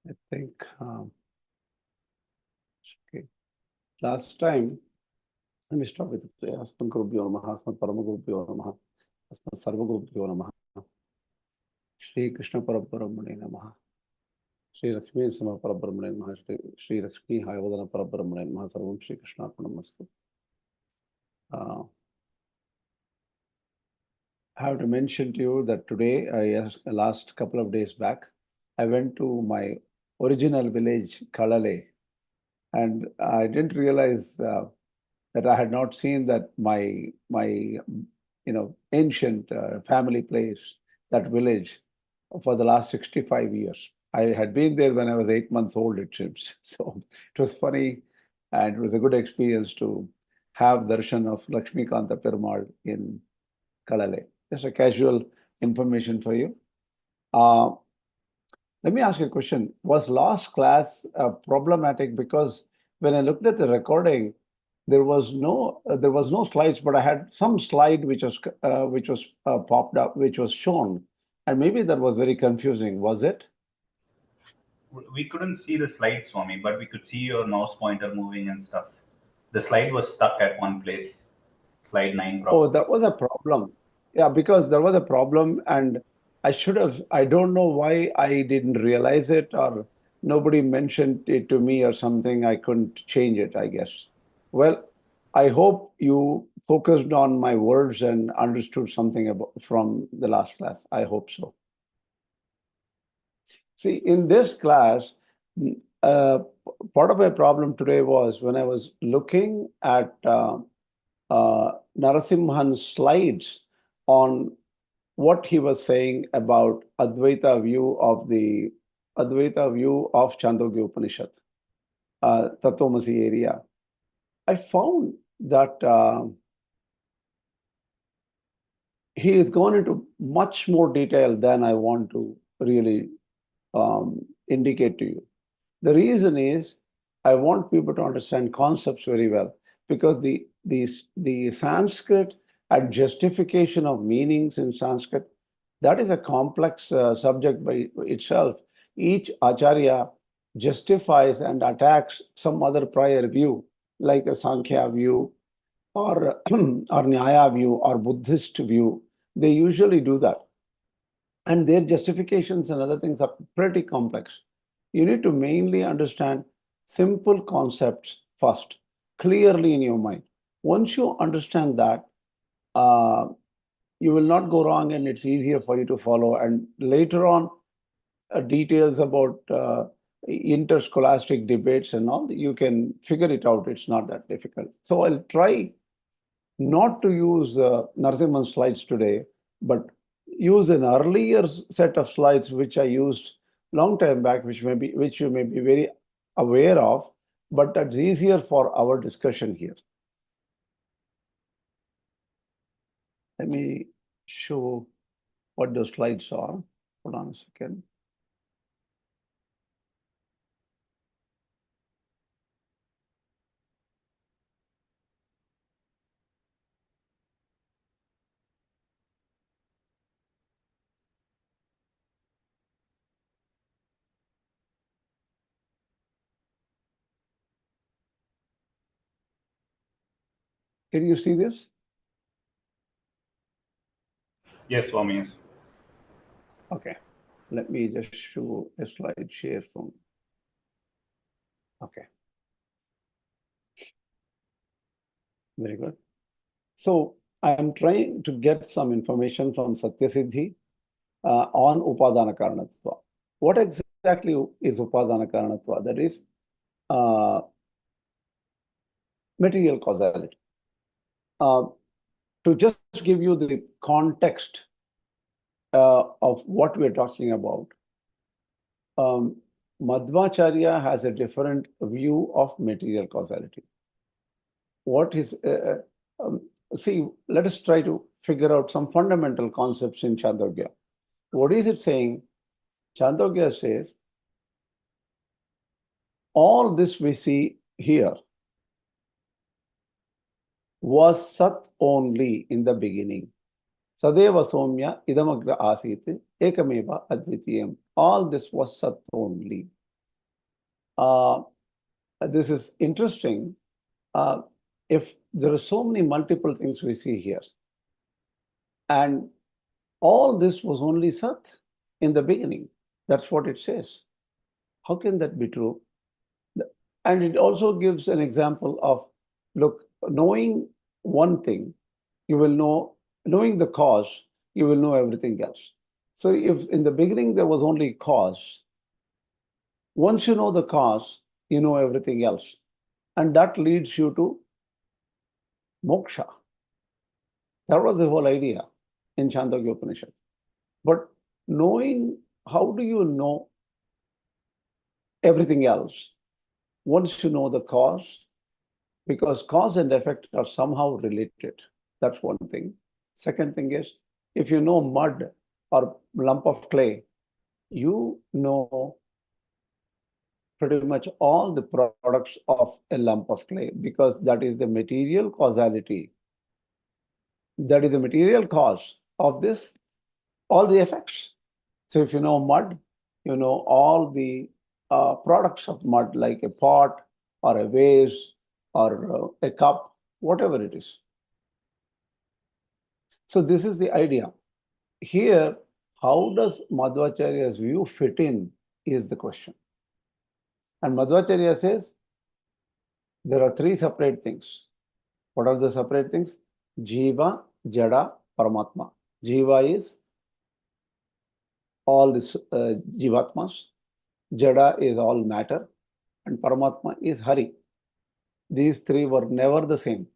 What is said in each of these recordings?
I think, okay. Last time, let me start with Asman Gurubhyo Namaha, Asman Paramagurubhyo Namaha, Asman Sarvagurubhyo Namaha, Shri Krishna Parabrahmane Namaha, Shri Lakshmi Sama Parabrahmane Namaha, Shri Lakshmi Hayavadana Parabrahmane Namaha, Sarvam Shri Krishna Arpanamastu. I have to mention to you that today, last couple of days back, I went to my original village, Kalale, and I didn't realize that I had not seen that my ancient family place, that village, for the last 65 years. I had been there when I was 8 months old, it seems. So it was funny, and it was a good experience to have darshan of Lakshmi Kanta Perumal in Kalale. Just a casual information for you. Let me ask you a question. Was last class problematic? Because when I looked at the recording, there was no slides, but I had some slide which was popped up, which was shown, and maybe that was very confusing. Was it? We couldn't see the slide, Swami, but we could see your mouse pointer moving and stuff. The slide was stuck at one place. Slide 9. Probably. Oh, that was a problem. Yeah, because there was a problem, and I don't know why I didn't realize it, or nobody mentioned it to me or something. I couldn't change it, I guess. Well, I hope you focused on my words and understood something from the last class. I hope so. See, in this class, part of my problem today was when I was looking at Narasimhan's slides on what he was saying about Advaita view of Chāndogya Upaniṣad, Tattvamasi area. I found that he has gone into much more detail than I want to really indicate to you. The reason is I want people to understand concepts very well, because the Sanskrit and justification of meanings in Sanskrit, that is a complex subject by itself. Each Ācārya justifies and attacks some other prior view, like a Sankhya view or Nyaya view or Buddhist view. They usually do that. And their justifications and other things are pretty complex. You need to mainly understand simple concepts first, clearly in your mind. Once you understand that, you will not go wrong, and it's easier for you to follow. And later on, details about interscholastic debates and all, you can figure it out. It's not that difficult. So I'll try not to use Narasimhan's slides today, but use an earlier set of slides which I used long time back, which you may be very aware of, but that's easier for our discussion here. Let me show what those slides are. Hold on a second. Can you see this? Yes, Swami. Yes. Okay. Let me just show a slide share from. Okay. Very good. So I'm trying to get some information from Satyasiddhi on Upādāna Kāraṇatva. What exactly is Upādāna Kāraṇatva? That is material causality. To just give you the context of what we're talking about, Madhvācārya has a different view of material causality. What is, see, let us try to figure out some fundamental concepts in Chāndogya. What is it saying? Chāndogya says, all this we see here was Sat only in the beginning. Sadeva Somya idamagra asit ekameva advitiyam. All this was Sat only. this is interesting. If there are so many multiple things we see here, and all this was only Sat in the beginning. That's what it says. How can that be true? And it also gives an example of, look, knowing one thing, you will know, knowing the cause, you will know everything else. So if in the beginning there was only cause, once you know the cause, you know everything else. And that leads you to mokṣa. That was the whole idea in Chāndogya Upaniṣad. But knowing, how do you know everything else? Once you know the cause, because cause and effect are somehow related. That's one thing. Second thing is, if you know mud or lump of clay, you know pretty much all the products of a lump of clay, because that is the material causality. That is the material cause of this, all the effects. So if you know mud, you know all the products of mud, like a pot or a vase or a cup, whatever it is. So this is the idea. Here, how does Madhvācārya's view fit in is the question. And Madhvācārya says, there are three separate things. What are the separate things? Jīva, Jada, Paramātmā. Jīva is all these Jivatmas. Jada is all matter. And Paramātmā is Hari. These three were never the same.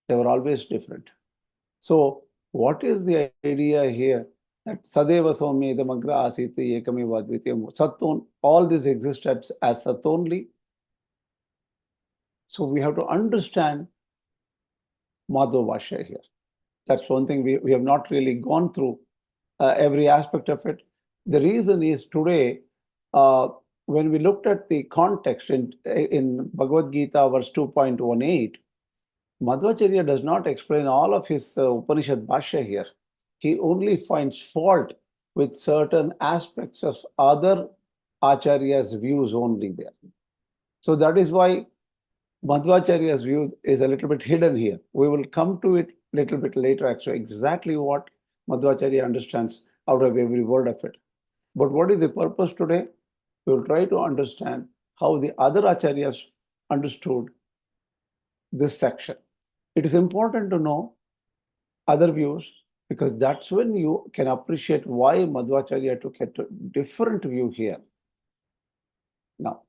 They were always different. So what is the idea here? That Sadeva Soumya Idamagra Asiti Ekamiva Advitiyam Satun, all this exists as Sat only. So we have to understand Madhvācārya here. That's one thing we have not really gone through every aspect of it. The reason is today, when we looked at the context in Bhagavad Gītā, verse 2.18, Madhvācārya does not explain all of his Upanishad Bhashya here. He only finds fault with certain aspects of other Ācāryas' views only there. So that is why Madhvācārya's view is a little bit hidden here. We will come to it a little bit later, actually, exactly what Madhvācārya understands out of every word of it. But what is the purpose today? We will try to understand how the other Ācāryas understood this section. It is important to know other views, because that's when you can appreciate why Madhvācārya took a different view here. Now,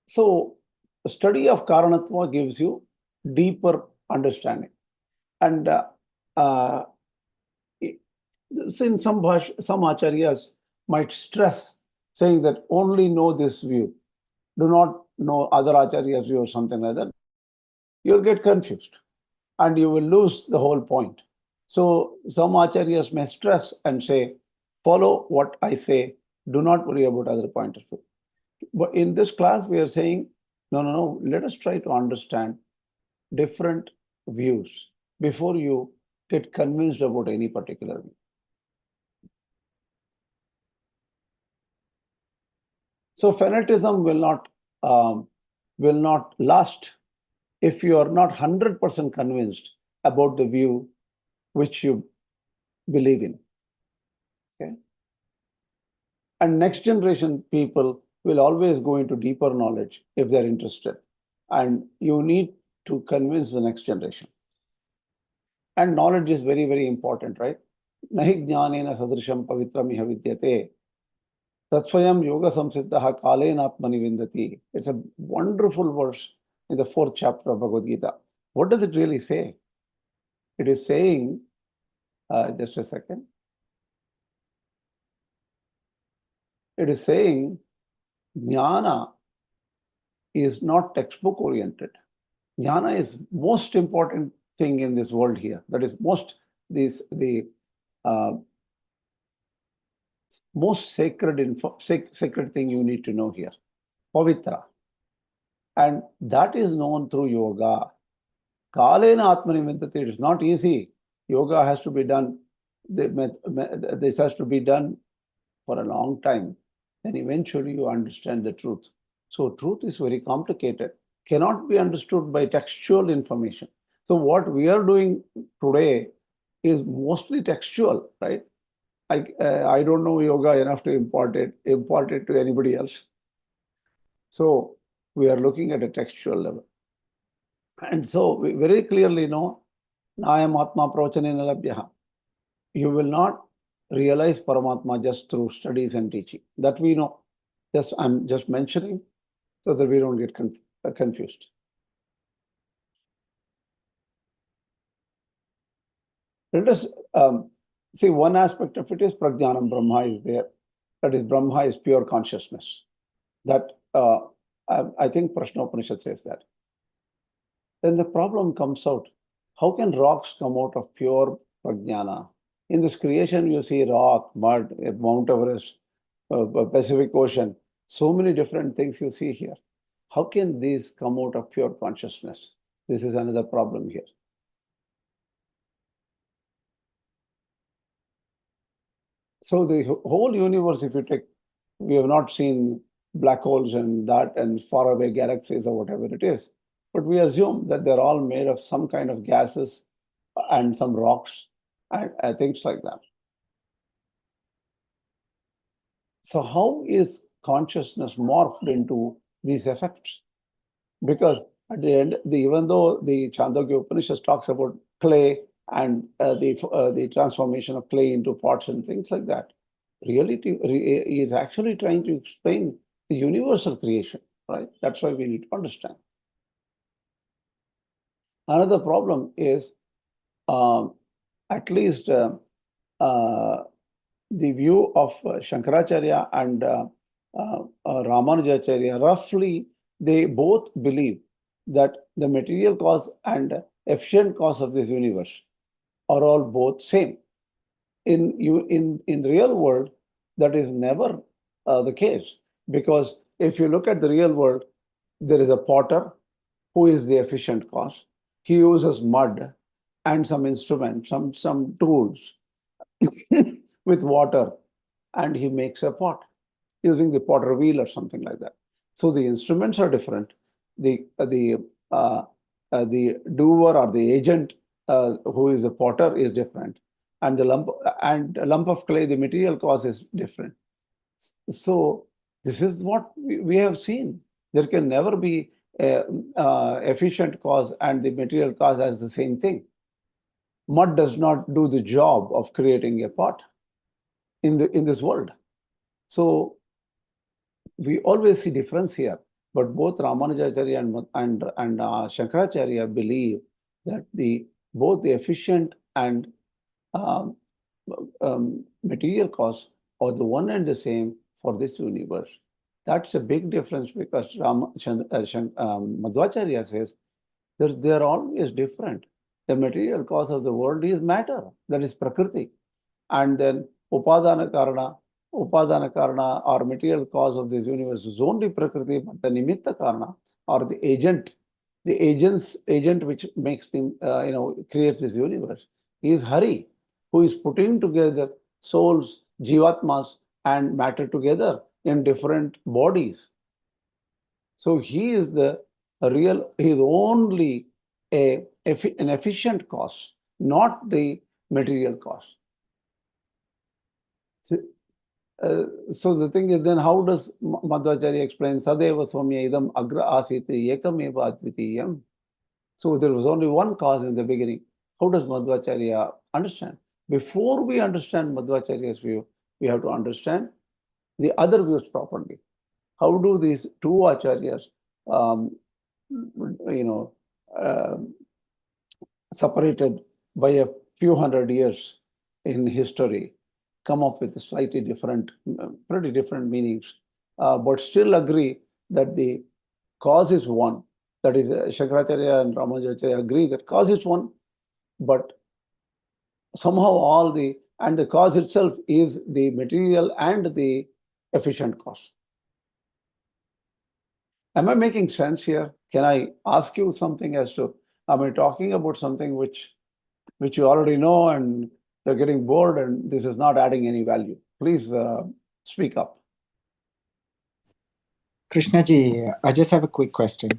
so the study of Kāraṇatva gives you deeper understanding. And since some Ācāryas might stress saying that only know this view, do not know other Ācāryas' view or something like that, you'll get confused and you will lose the whole point. So some Ācāryas may stress and say, follow what I say, do not worry about other point of view. But in this class, we are saying, no, let us try to understand different views before you get convinced about any particular view. So fanatism will not last if you are not 100% convinced about the view which you believe in. Okay? And next generation people will always go into deeper knowledge if they're interested. And you need to convince the next generation. And knowledge is very, very important, right? Nahi jnanena sadrisham pavitram iha vidyate. Tatsvayam yoga samsiddhaha kāraṇatva vindati. It's a wonderful verse in the 4th chapter of Bhagavad Gītā. What does it really say? It is saying, just a second. It is saying, jnana is not textbook oriented. Jnana is most important thing in this world here. That is the most sacred thing you need to know here. Pavitra. And that is known through yoga. Kāraṇatva vindati. It is not easy. Yoga has to be done. This has to be done for a long time. then eventually you understand the truth. So truth is very complicated, cannot be understood by textual information. So what we are doing today is mostly textual, right? I don't know yoga enough to impart it to anybody else. So we are looking at a textual level. And so we very clearly know, Nayam Atma Pravachanena Labhyaha. You will not realize Paramātmā just through studies and teaching. That we know. I'm just mentioning so that we don't get confused. Let us see one aspect of it is Prajnanam, Brahma is there. That is, Brahma is pure consciousness. That I think Prashna Upanishad says that. Then the problem comes out. How can rocks come out of pure Prajnana? In this creation, you see rock, mud, Mount Everest, Pacific Ocean, so many different things you see here. How can these come out of pure consciousness? This is another problem here. So the whole universe, if you take, we have not seen black holes and that and faraway galaxies or whatever it is, but we assume that they're all made of some kind of gases and some rocks and things like that. So how is consciousness morphed into these effects? Because at the end, even though the Chāndogya Upaniṣad talks about clay and the transformation of clay into pots and things like that, reality is actually trying to explain the universal creation, right? That's why we need to understand. Another problem is at least the view of Śaṅkarācārya and Rāmānuja.org, roughly, they both believe that the material cause and efficient cause of this universe are all both same. In real world, that is never the case, because if you look at the real world, there is a potter who is the efficient cause. He uses mud and some instruments, some tools with water, and he makes a pot using the potter wheel or something like that. So the instruments are different. The doer or the agent who is the potter is different, and the lump of clay, the material cause is different. So this is what we have seen. There can never be efficient cause and the material cause as the same thing. Mud does not do the job of creating a pot in this world. So we always see difference here. But both Ramanuja.org and Śaṅkarācārya believe that both the efficient and material cause are the one and the same for this universe. That's a big difference, because Madhvācārya says that they are always different. The material cause of the world is matter, that is Prakriti. And then Upādāna Karana or material cause of this universe is only Prakriti, but the Nimitta Karana or the agent which makes them, creates this universe is Hari, who is putting together souls, Jivatmas, and matter together in different bodies. So he is he is only an efficient cause, not the material cause. So the thing is, then how does Madhvācārya explain Sadeva Somya Idam Agra Asiti Ekameva Advitiyam? So there was only one cause in the beginning. How does Madhvācārya understand? Before we understand Madhvācārya's view, we have to understand the other views properly. How do these two Ācāryas, separated by a few hundred years in history, come up with slightly different, pretty different meanings, but still agree that the cause is one. That is, Śaṅkarācārya and Ramanuja agree that cause is one, but somehow the cause itself is the material and the efficient cause. Am I making sense here? Can I ask you something as to, am I talking about something which you already know and you're getting bored and this is not adding any value? Please speak up. Krishnaji, I just have a quick question.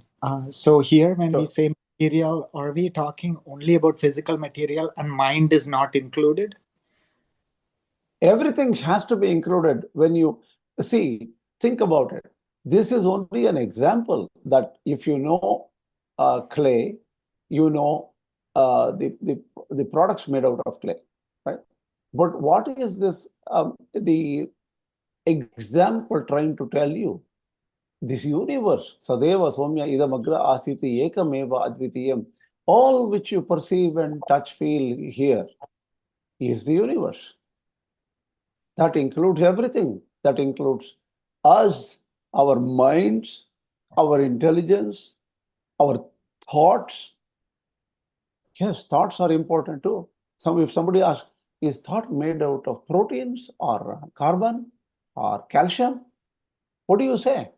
So here, when we Sure. say material, are we talking only about physical material and mind is not included? Everything has to be included when you see, think about it. This is only an example that if you know clay, you know the products made out of clay, right? But what is this, the example trying to tell you? This universe, Sadeva Somya Idamagra Asiti Ekameva Advitiyam, all which you perceive and touch, feel, hear, is the universe. That includes everything. That includes us, our minds, our intelligence, our thoughts. Yes, thoughts are important too. If somebody asks, is thought made out of proteins or carbon or calcium? What do you say?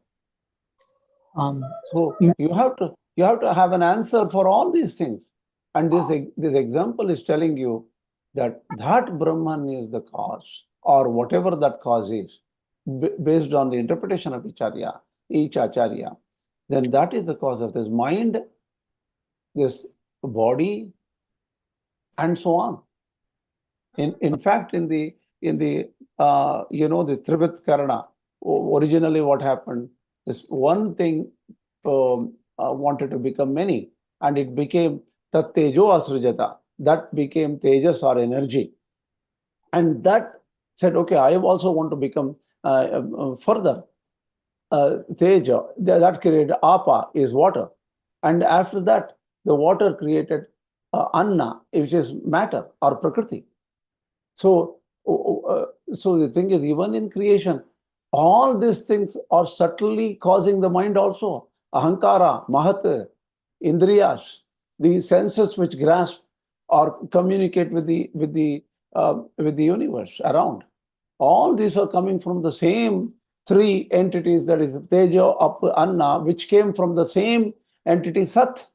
So you have to have an answer for all these things. And this example is telling you that Brahman is the cause, or whatever that cause is, based on the interpretation of each Ācārya, then that is the cause of this mind, this body, and so on. In fact, in the the Trivit Karana, originally what happened is one thing wanted to become many, and it became Tat Tejo Asrujata. That became Tejas, or energy. And that said, okay, I also want to become further. Teja, that created Apa, is water. And after that, the water created Anna, which is matter or Prakriti. So the thing is, even in creation, all these things are subtly causing the mind also. Ahankara, Mahat, Indriyas, the senses which grasp or communicate with the universe around. All these are coming from the same three entities, that is Tejo, Up, Anna, which came from the same entity Sat.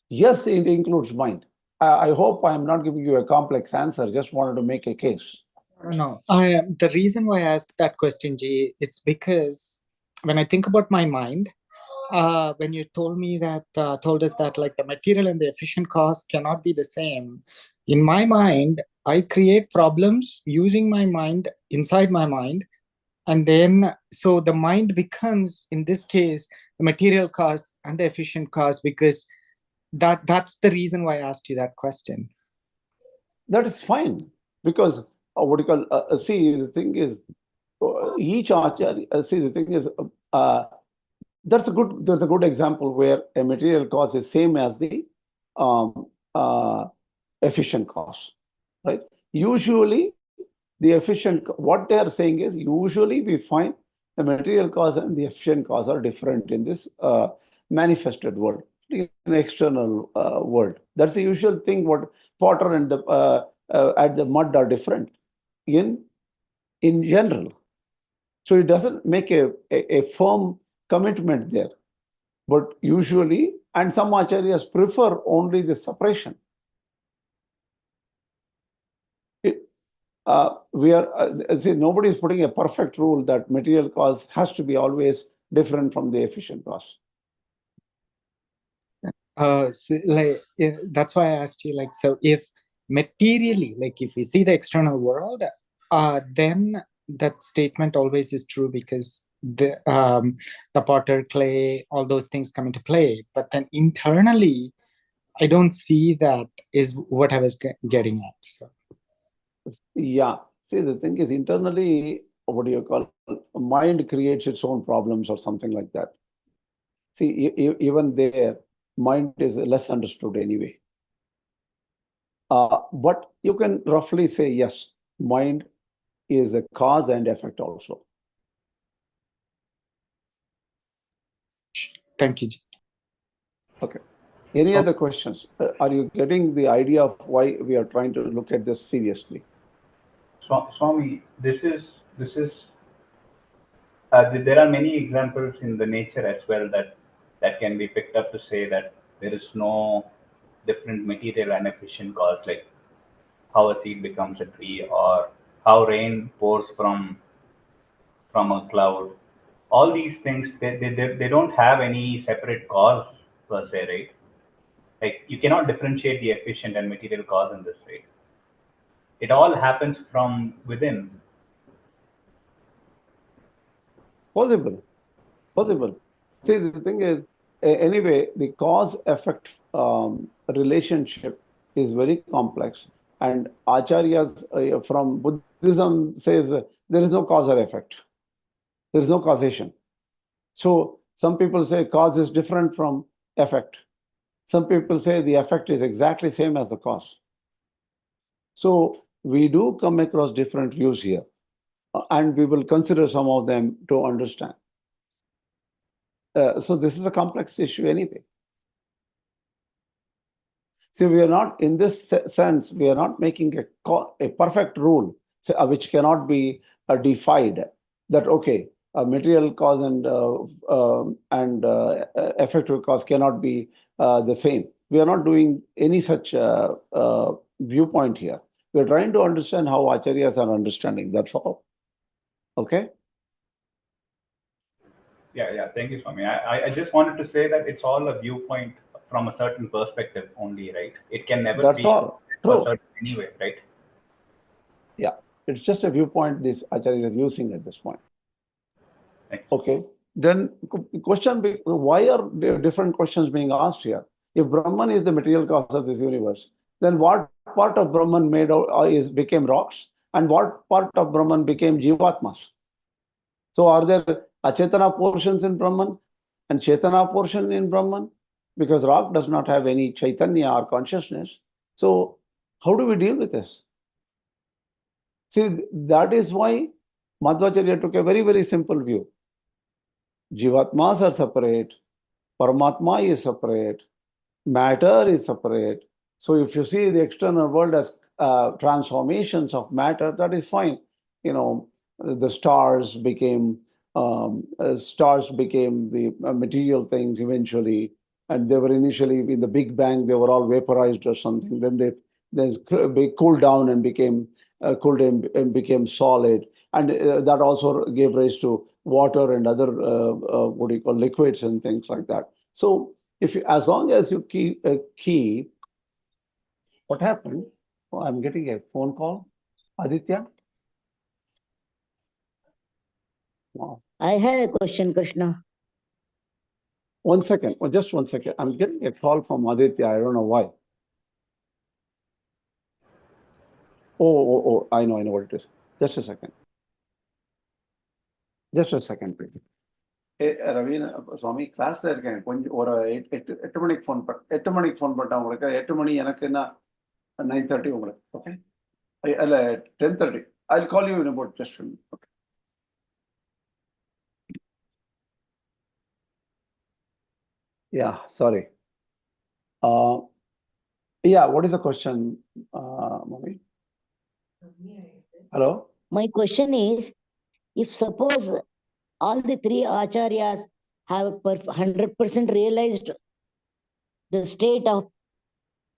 Yes, it includes mind. I hope I am not giving you a complex answer, just wanted to make a case. No, the reason why I asked that question, G, it's because when I think about my mind, when you told us that like the material and the efficient cost cannot be the same, in my mind, I create problems using my mind inside my mind. And then, so the mind becomes, in this case, the material cost and the efficient cost, because that's the reason why I asked you that question. That is fine, because what you call, see, the thing is, each Ācārya, see, the thing is, there's a good example where a material cost is same as the efficient cost, right? Usually, the efficient, what they are saying is, usually we find the material cost and the efficient cost are different in this manifested world, in the external world. That's the usual thing. What potter and at the mud are different in general. So it doesn't make a firm commitment there. But usually, and some Ācāryas prefer only the separation. See, nobody is putting a perfect rule that material cost has to be always different from the efficient cost. So, that's why I asked you, so if materially, if we see the external world, then that statement always is true, because the potter, clay, all those things come into play. But then internally, I don't see that, is what I was getting at. So. Yeah. See, the thing is, internally, what do you call, mind creates its own problems or something like that. See, even there, mind is less understood anyway. But you can roughly say, yes, mind is a cause and effect also. Thank you. Okay. Any other questions? Are you getting the idea of why we are trying to look at this seriously? Swami, this is there are many examples in the nature as well that can be picked up to say that there is no different material and efficient cause, like how a seed becomes a tree, or how rain pours from a cloud. all these things, they don't have any separate cause per se, right? Like you cannot differentiate the efficient and material cause in this, right? It all happens from within. Possible. See, the thing is, anyway, the cause-effect relationship is very complex. And Ācāryas from Buddhism says there is no cause or effect. There is no causation. So some people say cause is different from effect. Some people say the effect is exactly same as the cause. So we do come across different views here. And we will consider some of them to understand. So this is a complex issue anyway. See, we are not, in this sense, we are not making a perfect rule which cannot be defied. That okay, material cause and effective cause cannot be the same. We are not doing any such viewpoint here. We are trying to understand how Ācāryas are understanding. That's all. Okay. Yeah. Thank you, Swami. I just wanted to say that it's all a viewpoint from a certain perspective only, right? It can never That's be all. True. certain anyway, right? Yeah, it's just a viewpoint this Ācārya is using at this point. Thanks. Okay. Then question, why are there different questions being asked here? If Brahman is the material cause of this universe, then what part of Brahman became rocks, and what part of Brahman became Jivatmas? So are there Achetana portions in Brahman and Chetana portion in Brahman? Because rock does not have any Chaitanya or consciousness. So how do we deal with this? See, that is why Madhvācārya took a very, very simple view. Jivatmas are separate, Paramātmā is separate, matter is separate. So if you see the external world as transformations of matter, that is fine. You know, the stars became the material things eventually, and they were initially in the Big Bang, they were all vaporized or something. Then they cooled down and became solid, and that also gave rise to water and other liquids and things like that. So as long as you keep what happened? Oh, I'm getting a phone call. Aditya? Wow. I had a question, Krishna. 1 second. Just 1 second. I'm getting a call from Aditya. I don't know why. Oh, I know what it is. Just a second. Please. Ravina, Swami, class la irken. Or 8 மணிக்கு phone பண்ணா உங்களுக்கு 8 மணி எனக்கு என்ன 9:30 உங்களுக்கு. Okay? அல்ல 10:30. I'll call you in about just a minute. Okay. Yeah, sorry. Yeah, what is the question, Mami? Hello? My question is, if suppose all the three Ācāryas have 100% realized the state of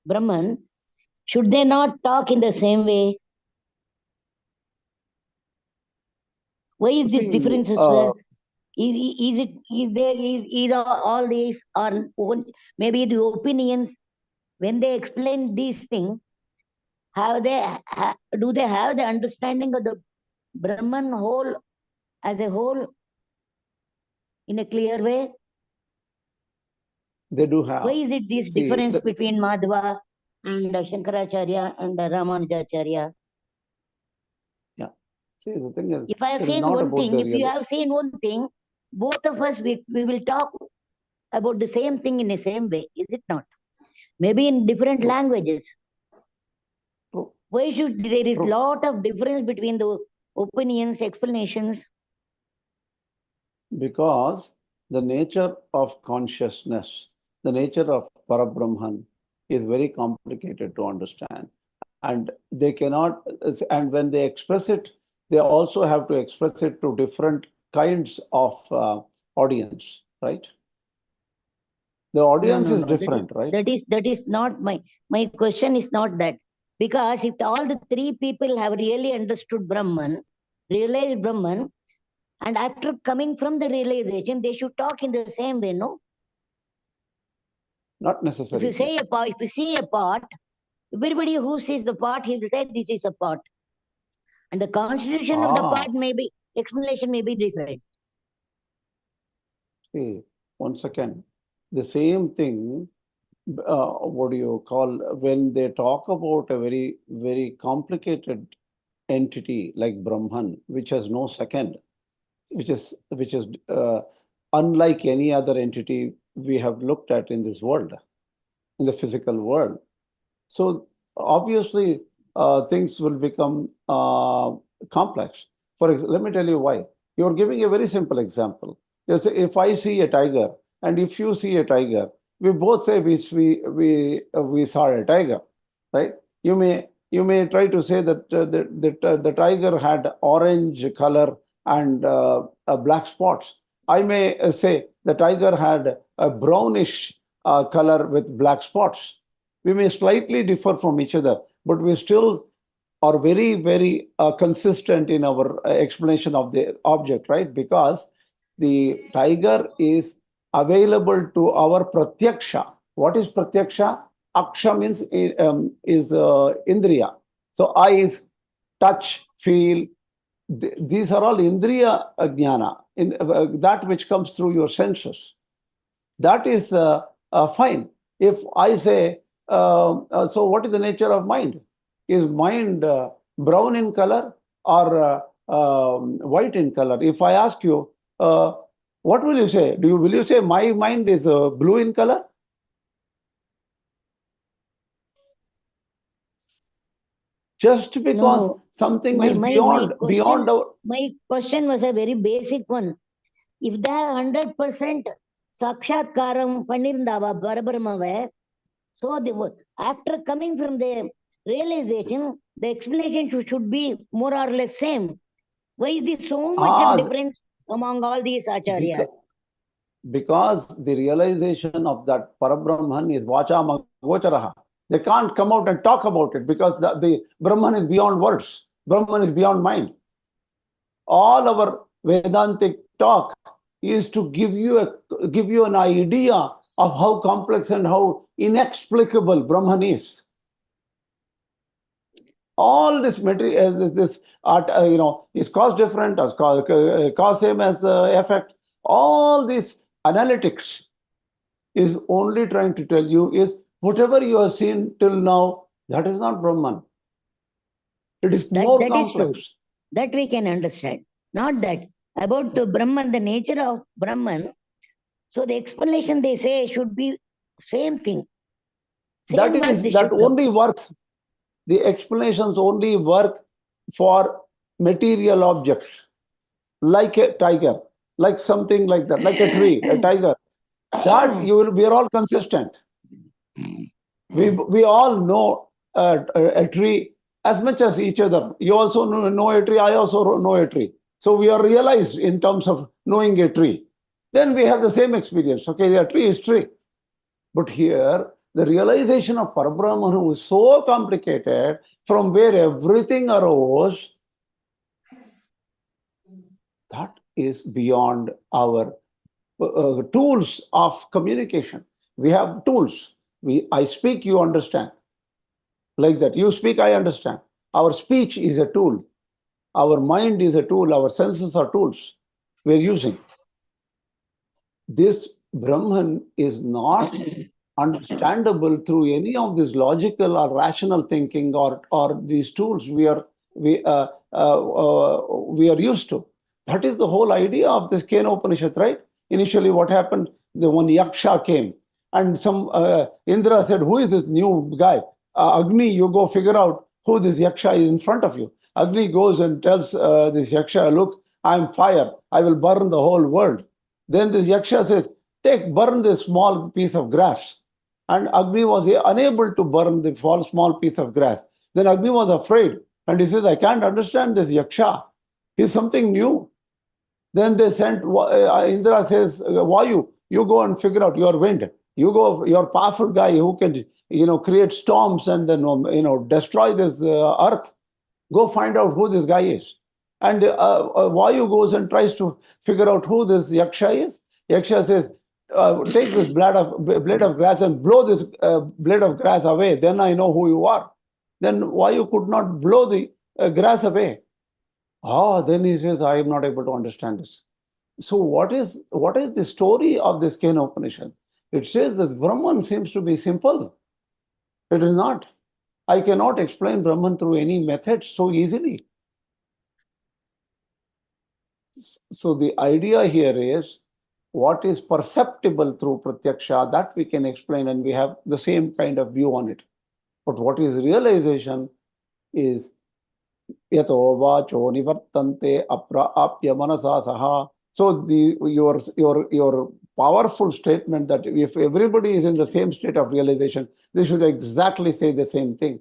Brahman, should they not talk in the same way? Why is this difference? Is all these, or maybe the opinions, when they explain these things, do they have the understanding of the Brahman whole as a whole in a clear way? They do have. Why is it this difference between Madhva and Śaṅkarācārya and Rāmānuja.org? Yeah. See, the thing is, if I have seen one thing, if you have seen one thing, both of us, we will talk about the same thing in the same way, is it not? Maybe in different languages. Why should there is lot of difference between the opinions, explanations? Because the nature of consciousness, the nature of Parabrahman is very complicated to understand. And they cannot, and when they express it, they also have to express it to different kinds of audience, right? The audience is different, right? That is not my question is not that. Because if all the three people have really understood Brahman, realized Brahman, And after coming from the realization, they should talk in the same way, no? Not If necessarily. you say a pot, if you see a pot, everybody who sees the pot, he will say this is a pot. And the constitution of the pot may be, explanation may be different. See, once again, the same thing, what do you call, when they talk about a very, very complicated entity like Brahman, which has no second, which is unlike any other entity we have looked at in this world, in the physical world. So obviously, things will become complex. Let me tell you why. You're giving a very simple example. You say, if I see a tiger and if you see a tiger, we both say we saw a tiger, right? You may try to say that the tiger had orange color and black spots. I may say the tiger had a brownish color with black spots. We may slightly differ from each other, but we still are very, very consistent in our explanation of the object, right? Because the tiger is available to our pratyaksha. What is pratyaksha? Aksha means indriya. So eyes, touch, feel. These are all indriya jnana, that which comes through your senses. That is fine. If I say, so what is the nature of mind? Is mind brown in color or white in color? If I ask you, what will you say? Will you say my mind is blue in color? Just because something is beyond our... My question was a very basic one. If they are 100% Sakshatkaram Panirndava Parabrahmava, so after coming from the realization, the explanation should be more or less same. Why is there so much of difference among all these Ācāryas? Because the realization of that Parabrahman is Vacha Magocharaha. They can't come out and talk about it because the Brahman is beyond words. Brahman is beyond mind. All our Vedāntic talk is to give you an idea of how complex and how inexplicable Brahman is. All this material, this art, is cause different, as cause same as effect. All this analytics is only trying to tell you is whatever you have seen till now, that is not Brahman. It is more complex. That we can understand. Not that. About the Brahman, the nature of Brahman, so the explanation they say should be same thing. That only works. The explanations only work for material objects, like a tiger, like something like that, like a tree, a tiger. That we are all consistent. We all know a tree as much as each other. You also know a tree, I also know a tree. So we are realized in terms of knowing a tree. Then we have the same experience. Okay, the tree is tree. But here, the realization of Parabrahman is so complicated, from where everything arose, that is beyond our tools of communication. We have tools. I speak, you understand. Like that. You speak, I understand. Our speech is a tool. Our mind is a tool. Our senses are tools we're using. This Brahman is not understandable through any of this logical or rational thinking or these tools we are used to. That is the whole idea of this Kāraṇatva Upanishad, right? Initially, what happened? The one Yaksha came, and some Indra said, "Who is this new guy? Agni, you go figure out who this Yaksha is in front of you." Agni goes and tells this Yaksha, "Look, I am fire. I will burn the whole world." Then this Yaksha says, burn this small piece of grass. And Agni was unable to burn the small piece of grass. Then Agni was afraid. And he says, "I can't understand this Yaksha. He's something new." Then they sent, Indra says, "Vayu, you go and figure out your wind. You go, you're a powerful guy who can, create storms and then, destroy this earth. Go find out who this guy is." And Vayu goes and tries to figure out who this Yaksha is. Yaksha says, take this blade of grass and blow this blade of grass away. Then I know who you are. Then Vayu could not blow the grass away. Then he says, I am not able to understand this. So what is the story of this Kena Upanishad? It says that Brahman seems to be simple. It is not. I cannot explain Brahman through any method so easily. So the idea here is what is perceptible through pratyaksha, that we can explain, and we have the same kind of view on it. But what is realization is yato vacho nivartante apya manasa saha. So your powerful statement that if everybody is in the same state of realization, they should exactly say the same thing.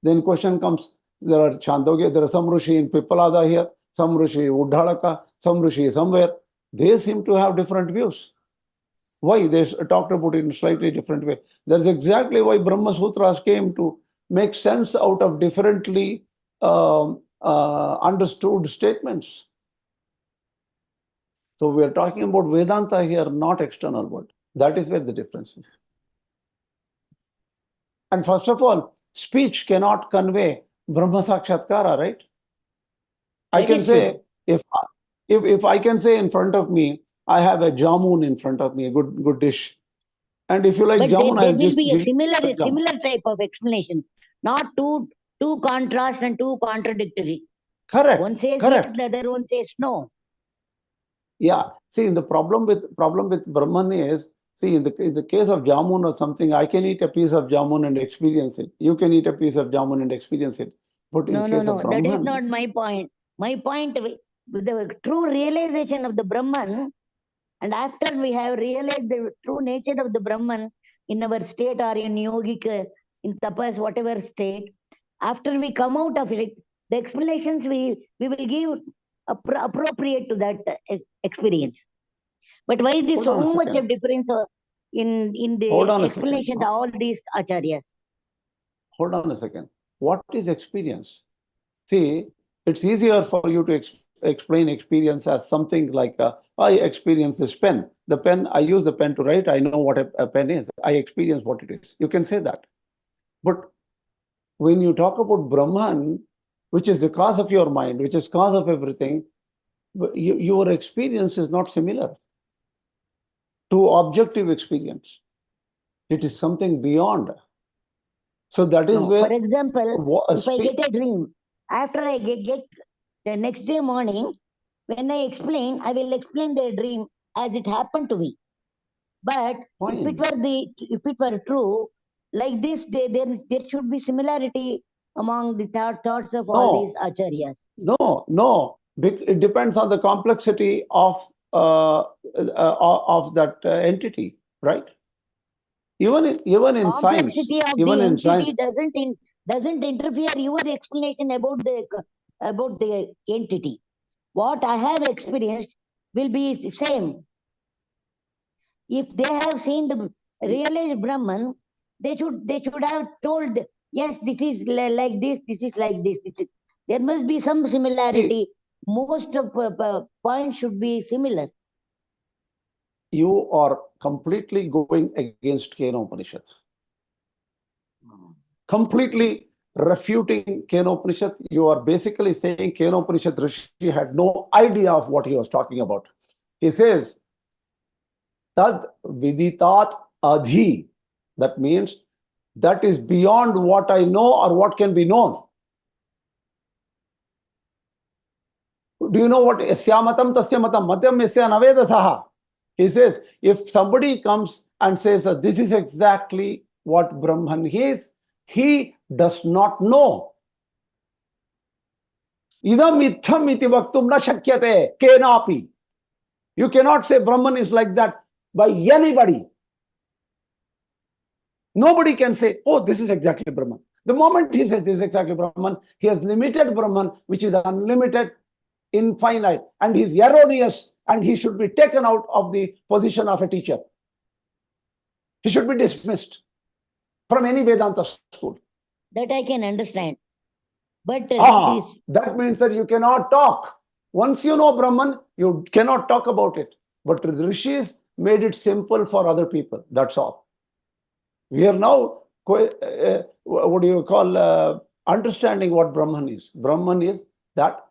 Then question comes, there are Chāndogya, there are some Rishi in Pipalada here, some Rishi Uddhalaka, some Rishi somewhere. They seem to have different views. Why? They talked about it in a slightly different way. That's exactly why Brahma Sūtras came to make sense out of differently understood statements. So we are talking about Vedanta here, not external world. That is where the difference is. And first of all, speech cannot convey Brahma Sakshatkara, right? I can say, if I can say in front of me, I have a jamun in front of me, a good dish. And if you like jamun, there will be a similar type of explanation, not too contrast and too contradictory. Correct. One says correct. yes, the other one says no. Yeah. See, the problem with Brahman is, see, in the case of jamun or something, I can eat a piece of jamun and experience it. You can eat a piece of jamun and experience it. But in No, case of Brahman, that is not my point. My point, the true realization of the Brahman, and after we have realized the true nature of the Brahman in our state or in yogic, in tapas, whatever state, after we come out of it, the explanations we will give appropriate to that experience. But why is there so much of difference in the explanation of all these Ācāryas? Hold on a second. What is experience? See, it's easier for you to explain experience as something like, I experience this pen. The pen, I use the pen to write. I know what a pen is. I experience what it is. You can say that. But when you talk about Brahman, which is the cause of your mind, which is cause of everything, your experience is not similar to objective experience. It is something beyond. So that is where... For example, if I get a dream, after I get the next day morning, when I explain, I will explain the dream as it happened to me. But if it were true, like this, there should be similarity among the thoughts of all these Ācāryas. No. It depends on the complexity of that entity, right? Even in science, even in science, doesn't interfere your explanation about the entity. What I have experienced will be the same. If they have seen the realized Brahman, they should have told, yes, this is like this is like this. There must be some similarity. Most of points should be similar. You are completely going against Kena Upanishad. Completely refuting Kena Upanishad. You are basically saying Kena Upanishad Rishi had no idea of what he was talking about. He says, Tad viditat adhi. That means that is beyond what I know or what can be known. Do you know what yasyamatam tasyamatam matyam yasya navedasaha? He says, if somebody comes and says that this is exactly what Brahman is, he does not know. Idam itham iti vaktum na shakyate kenapi. You cannot say Brahman is like that by anybody. Nobody can say, oh, this is exactly Brahman. The moment he says this is exactly Brahman, he has limited Brahman, which is unlimited, infinite, and he is erroneous, and he should be taken out of the position of a teacher. He should be dismissed from any Vedanta school. That I can understand. But that means that you cannot talk. Once you know Brahman, you cannot talk about it. But the rishis made it simple for other people. That's all. We are now, what do you call, understanding what Brahman is. Brahman is that.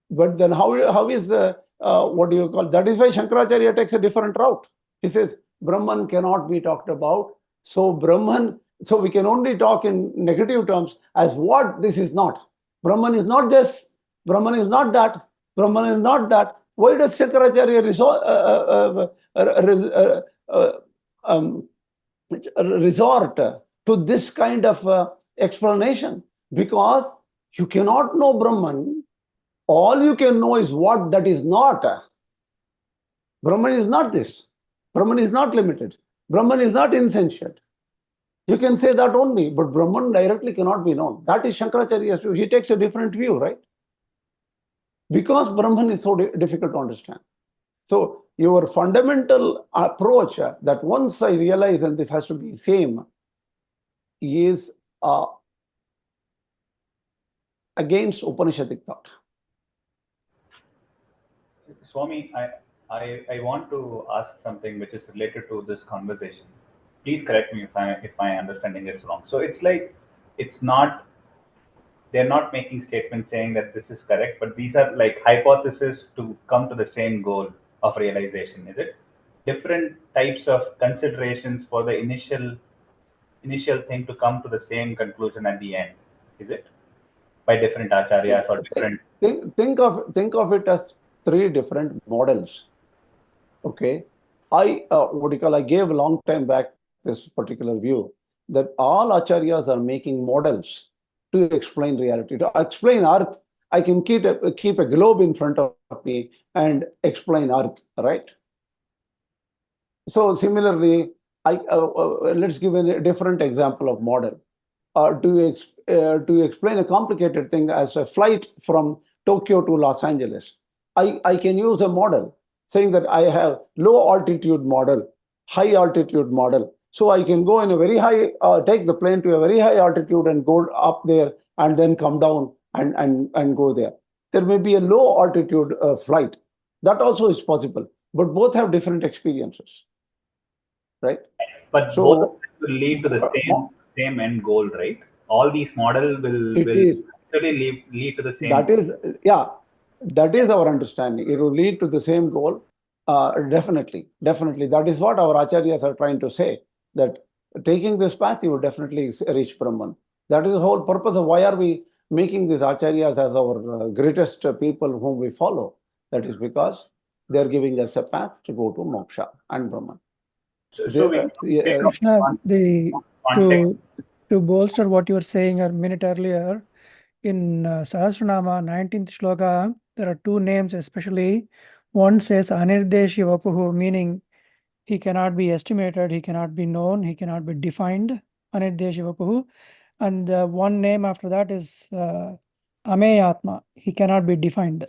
But then how is, what do you call, that is why Śaṅkarācārya takes a different route. He says, Brahman cannot be talked about. So Brahman, so we can only talk in negative terms as what this is not. Brahman is not this, Brahman is not that, Brahman is not that. Why does Śaṅkarācārya resort to this kind of explanation? Because you cannot know Brahman. All you can know is what that is not. Brahman is not this. Brahman is not limited. Brahman is not insentient. You can say that only, but Brahman directly cannot be known. That is Śaṅkarācārya's view. He takes a different view, right? Because Brahman is so difficult to understand. So your fundamental approach that once I realize and this has to be same is against Upanishadic thought. Swami, I want to ask something which is related to this conversation. Please correct me if my understanding is wrong. So it's like, they're not making statements saying that this is correct, but these are like hypotheses to come to the same goal of realization. Is it different types of considerations for the initial thing to come to the same conclusion at the end? Is it by different ācāryas or different? Think of it as three different models. Okay, I gave a long time back this particular view that all ācāryas are making models to explain reality. To explain earth, I can keep a globe in front of me and explain earth, right? So similarly, let's give a different example of model. To explain a complicated thing as a flight from Tokyo to Los Angeles, I can use a model saying that I have low altitude model, high altitude model. So I can go in a very high, take the plane to a very high altitude and go up there and then come down and go there. There may be a low altitude flight. That also is possible, but both have different experiences, right? But so, both will lead to the same end goal, right? All these models will actually lead to the same goal. That is our understanding. It will lead to the same goal. Definitely. That is what our ācāryas are trying to say, that taking this path, you will definitely reach Brahman. That is the whole purpose of why are we making these ācāryas as our greatest people whom we follow. That is because they are giving us a path to go to moksha and Brahman. Krishna, to bolster what you were saying a minute earlier, in Sahasranama 19th shloka, there are two names especially. One says Anirdeshi Vapuhu, meaning he cannot be estimated, he cannot be known, he cannot be defined. Anirdeshi Vapuhu. And one name after that is Ameyatma, he cannot be defined.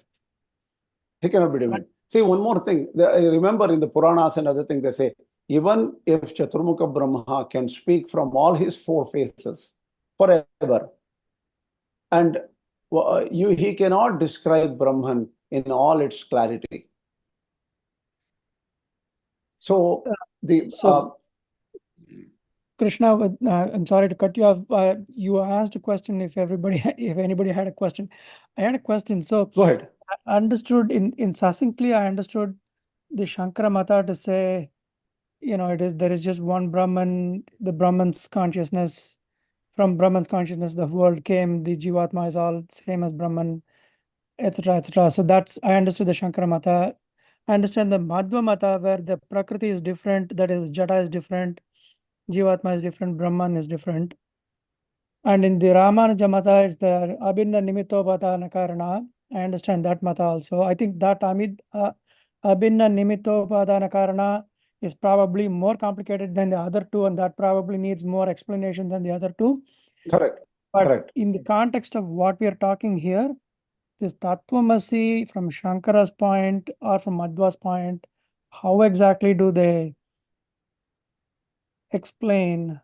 He cannot be defined. See, one more thing. I remember in the Puranas and other things they say, even if Chaturmukha Brahma can speak from all his four faces forever, and he cannot describe Brahman in all its clarity. So Krishna, I'm sorry to cut you off. You asked a question if anybody had a question. I had a question. So go ahead. I understood in succinctly, I understood the Śaṅkarācārya to say, there is just one Brahman, the Brahman's consciousness. From Brahman's consciousness, the world came, the Jivatma is all same as Brahman, etc., etc. So I understood the Śaṅkarācārya. I understand the Madhvācārya, where the Prakriti is different, that is, Jata is different, Jivatma is different, Brahman is different. And in the Rāmānuja mata, it's the Abhinna Nimittopādāna Kārana. I understand that mata also. I think that Abhinna Nimittopādāna Kārana is probably more complicated than the other two, and that probably needs more explanation than the other two. Correct. But correct. In the context of what we are talking here, this Tattvamasi from Shankara's point or from Madhva's point, how exactly do they explain?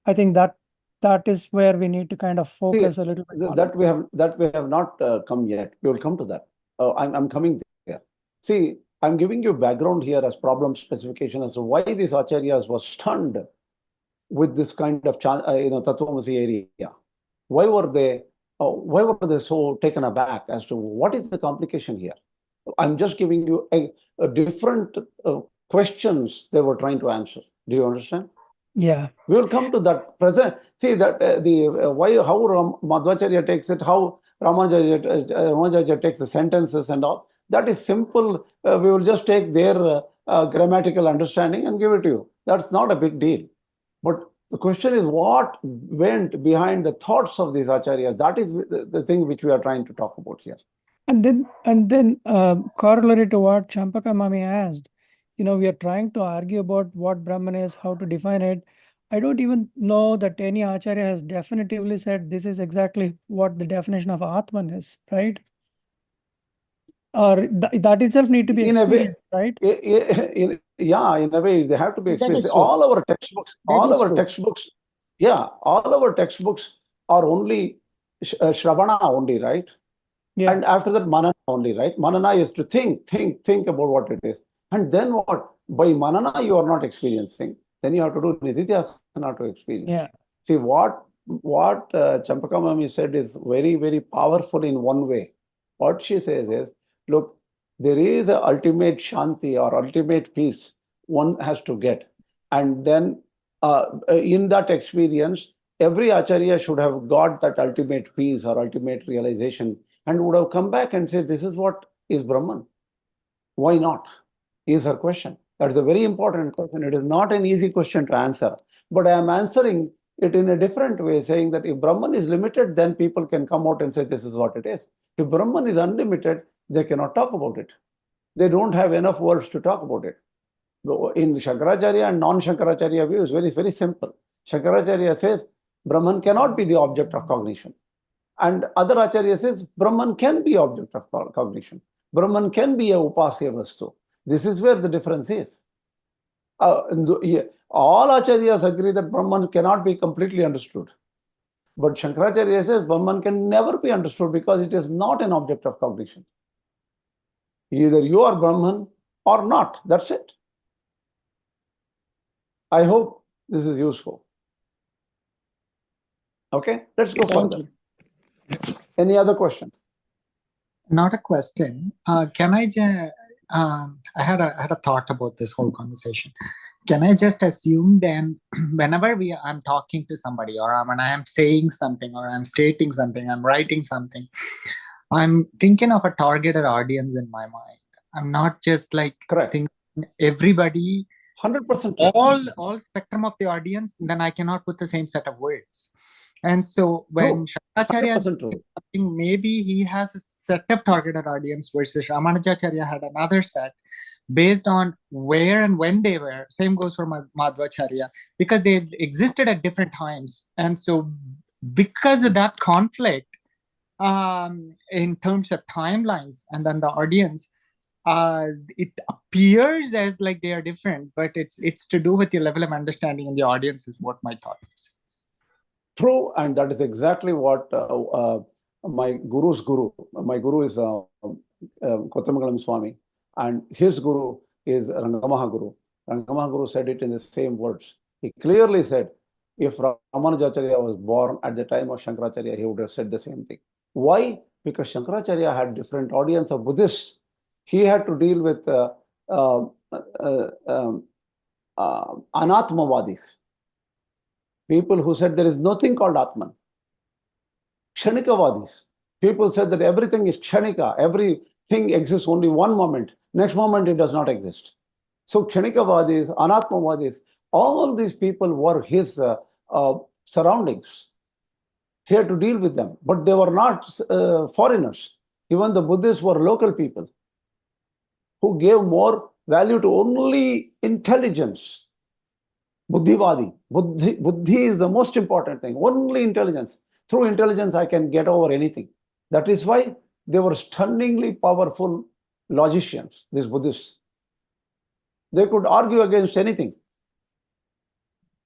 I think that that is where we need to kind of focus a little bit on. That we have not come yet. We will come to that. I'm coming there. See, I'm giving you background here as problem specification as to why these Ācāryas was stunned with this kind of Tattvamasi area. Why were they so taken aback as to what is the complication here? I'm just giving you a different questions they were trying to answer. Do you understand? Yeah. We will come to that present. See that how Madhvācārya takes it, how Ramanuja takes the sentences and all. That is simple. We will just take their grammatical understanding and give it to you. That's not a big deal. But the question is what went behind the thoughts of these Ācāryas. That is the thing which we are trying to talk about here. And then corollary to what Champaka Mami asked, we are trying to argue about what Brahman is, how to define it. I don't even know that any Ācārya has definitively said this is exactly what the definition of Atman is, right? Or that itself need to be experienced, right? In a way, they have to be experienced. That is true. All our textbooks, That all is our true. textbooks, all our textbooks are only Shravana only, right? Yeah. And after that, Manana only, right? Manana is to think about what it is. And then what? By Manana, you are not experiencing. Then you have to do Nididhyasana to experience. Yeah. See, what Champaka Mami said is very, very powerful in one way. What she says is, look, there is an ultimate Shanti or ultimate peace one has to get. And then in that experience, every Ācārya should have got that ultimate peace or ultimate realization and would have come back and said, this is what is Brahman. Why not? Is her question. That's a very important question. It is not an easy question to answer. But I am answering it in a different way, saying that if Brahman is limited, then people can come out and say, this is what it is. If Brahman is unlimited, they cannot talk about it. They don't have enough words to talk about it. In Śaṅkarācārya and non-Śaṅkarācārya view, is very, very simple. Śaṅkarācārya says, Brahman cannot be the object of cognition. And other Ācārya says, Brahman can be object of cognition. Brahman can be a upasya vastu. This is where the difference is. All Ācāryas agree that Brahman cannot be completely understood. But Śaṅkarācārya says Brahman can never be understood because it is not an object of cognition. Either you are Brahman or not. That's it. I hope this is useful. Okay, let's go further. Any other question? Not a question. Can I I had a thought about this whole conversation. Can I just assume then, whenever I'm talking to somebody, or when I am saying something, or I'm stating something, I'm writing something, I'm thinking of a targeted audience in my mind. I'm not just like thinking everybody, 100%. All spectrum of the audience, then I cannot put the same set of words. And so when Śaṅkarācārya is something, maybe he has a set of targeted audience versus Rāmānuja.org had another set based on where and when they were. Same goes for Madhvācārya, because they existed at different times. And so because of that conflict in terms of timelines and then the audience, it appears as like they are different, but it's to do with your level of understanding in the audience is what my thought is. True, and that is exactly what my guru's guru. My guru is Kottamagalam Swami, and his guru is Rangamaha Guru. Rangamaha Guru said it in the same words. He clearly said, if Ramanuja.org was born at the time of Śaṅkarācārya, he would have said the same thing. Why? Because Śaṅkarācārya had different audience of Buddhists. He had to deal with Anatmavadis. People who said there is nothing called Atman. Kshanikavadis. People said that everything is Kshanika. Everything exists only one moment. Next moment it does not exist. So Kshanikavadis, Anatmavadis, all these people were his surroundings. He had to deal with them. But they were not foreigners. Even the Buddhists were local people who gave more value to only intelligence. Buddhivadi. Buddhi is the most important thing. Only intelligence. Through intelligence, I can get over anything. That is why they were stunningly powerful logicians, these Buddhists. They could argue against anything.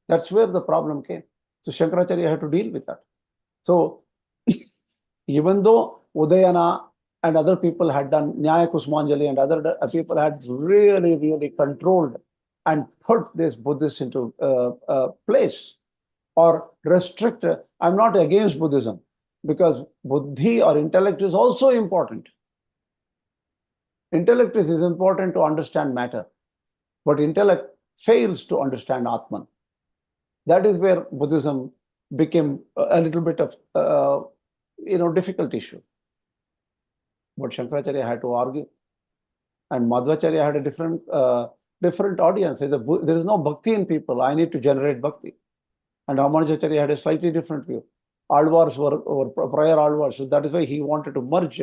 That's where the problem came. So Śaṅkarācārya had to deal with that. So even though Udayana and other people had done Nyaya Kusmanjali and other people had really, really controlled and put this Buddhist into place or restrict. I'm not against Buddhism, because buddhi or intellect is also important. Intellect is important to understand matter, but intellect fails to understand Atman. That is where Buddhism became a little bit of difficult issue. But Śaṅkarācārya had to argue, and Madhvācārya had a different audience. There is no bhakti in people. I need to generate bhakti. And Rāmānuja had a slightly different view. Alvars were prior Alvars, so that is why he wanted to merge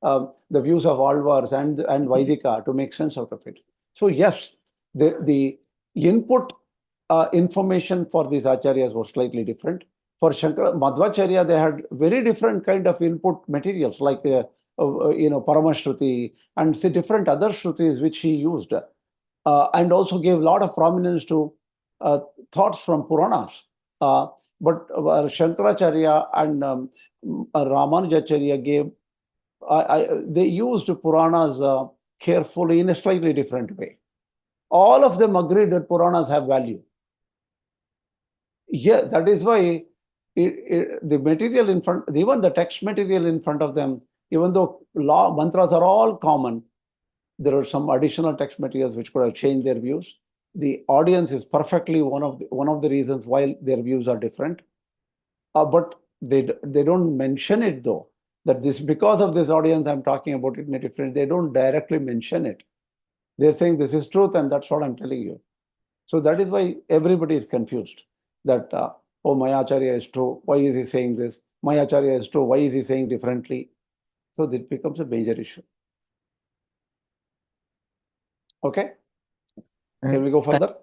the views of Alvars and Vaidika to make sense out of it. So yes, the input information for these Ācāryas was slightly different. For Madhvācārya, they had very different kind of input materials, like Paramātmā and different other Śrutis which he used, and also gave a lot of prominence to thoughts from Puranas. But Śaṅkarācārya and Rāmānuja gave, they used Puranas carefully in a slightly different way. All of them agreed that Puranas have value. Yeah, that is why the material in front, even the text material in front of them, even though mantras are all common, there are some additional text materials which could have changed their views. The audience is perfectly one of the reasons why their views are different. But they don't mention it though, that this, because of this audience I'm talking about it in a different, they don't directly mention it. They're saying this is truth and that's what I'm telling you. So that is why everybody is confused that, oh, my Ācārya is true. Why is he saying this? My Ācārya is true. Why is he saying differently? So that becomes a major issue. Okay. Can we go further?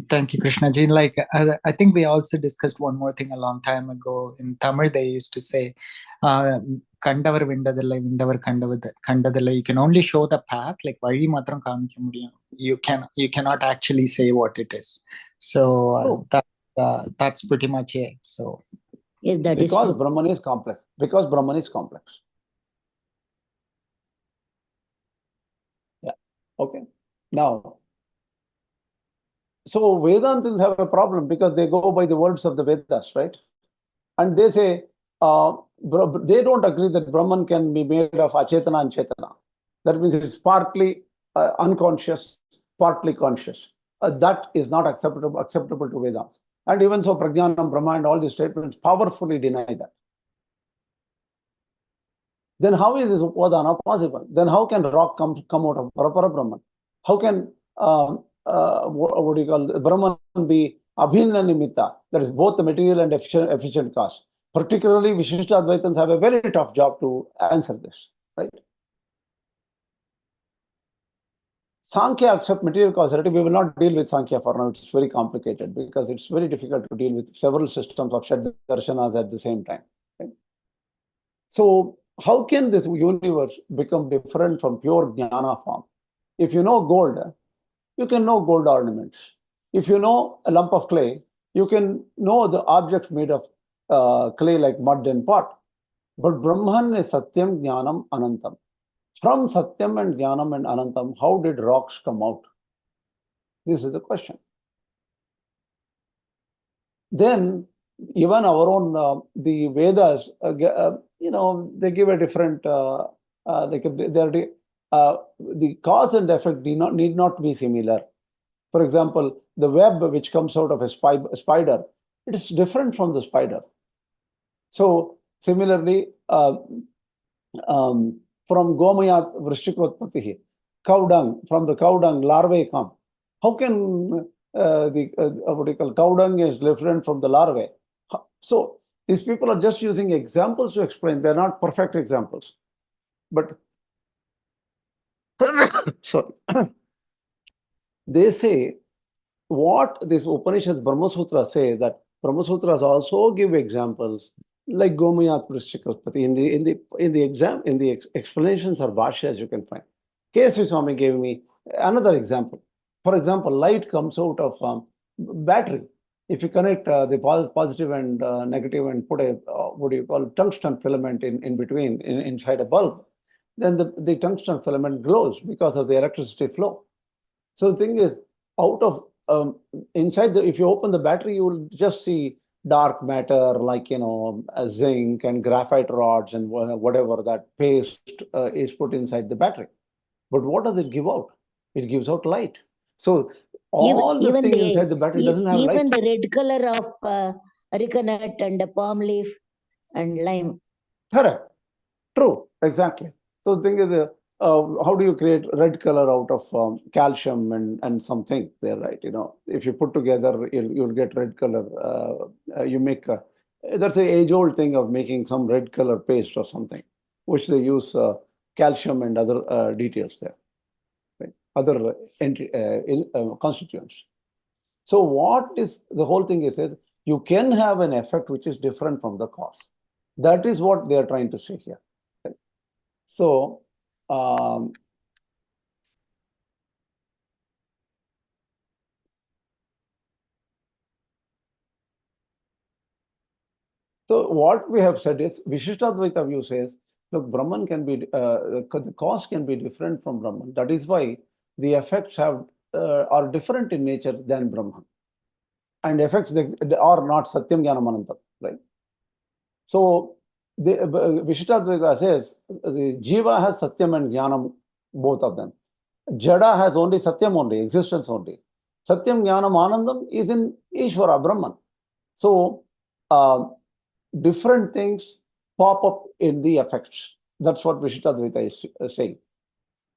Thank you, Krishnaji. Like, I think we also discussed one more thing a long time ago. In Tamil, they used to say, Kandavar Vindadilla, Vindavar Kandadilla. You can only show the path, like Vazhi matram kaamikka mudiyum. You cannot actually say what it is. So that's pretty much it. So Yes, that is because true. Brahman is complex. Because Brahman is complex. Yeah. Okay. Now, so Vedantins have a problem because they go by the words of the Vedas, right? And they say, they don't agree that Brahman can be made of achetana and chetana. That means it's partly unconscious, partly conscious. That is not acceptable to Vedanta. And even so, Prajnanam, Brahma, and all these statements powerfully deny that. Then how is this Upādāna possible? Then how can rock come out of Parapara Brahman? How can what do you call Brahman be abhinna nimitta? That is both the material and efficient cause. Particularly, Viśiṣṭādvaitans have a very tough job to answer this, right? Sankhya accept material causality. We will not deal with Sankhya for now. It's very complicated because it's very difficult to deal with several systems of Shad Darshanas at the same time. Right? So how can this universe become different from pure jnana form? If you know gold, you can know gold ornaments. If you know a lump of clay, you can know the objects made of clay like mud and pot. But Brahman is Satyam, Jnanam, Anantam. From Satyam and Jnanam and Anantam, how did rocks come out? This is the question. Then, even our own, the Vedas, they give a different, the cause and effect need not be similar. For example, the web which comes out of a spider, it is different from the spider. So, similarly, from Gomayat Vrishchikotpatihi, cow dung, from the cow dung, larvae come. How can cow dung is different from the larvae? So these people are just using examples to explain. They're not perfect examples. But sorry. They say what this Upanishads, Brahma Sūtras say, that Brahma Sūtras also give examples like Gomayat Vrishchikotpati. In the explanations or bhashyas you can find. K.S.V. Swami gave me another example. For example, light comes out of battery. If you connect the positive and negative and put a, what do you call, tungsten filament in between, inside a bulb, then the tungsten filament glows because of the electricity flow. So the thing is, out of, inside if you open the battery, you will just see dark matter like, zinc and graphite rods and whatever that paste is put inside the battery. But what does it give out? It gives out light. So all the thing inside the battery doesn't have light. Even the red color of arecanut and the palm leaf and lime. Correct. True. Exactly. So the thing is, how do you create red color out of calcium and something there, right? If you put together, you'll get red color. You make that's the age-old thing of making some red color paste or something, which they use calcium and other details there, right? Other constituents. So what is the whole thing is that you can have an effect which is different from the cause. That is what they are trying to say here. Right? So so what we have said is, Viśiṣṭādvaita view says, look, Brahman can be, the cause can be different from Brahman. That is why the effects are different in nature than Brahman. And effects they are not Satyam Jnanam Anantam, right? So the Viśiṣṭādvaita says, the Jīva has Satyam and Jnanam, both of them. Jada has only Satyam only, existence only. Satyam Jnanam Anandam is in Ishvara, Brahman. So different things pop up in the effects. That's what Viśiṣṭādvaita is saying.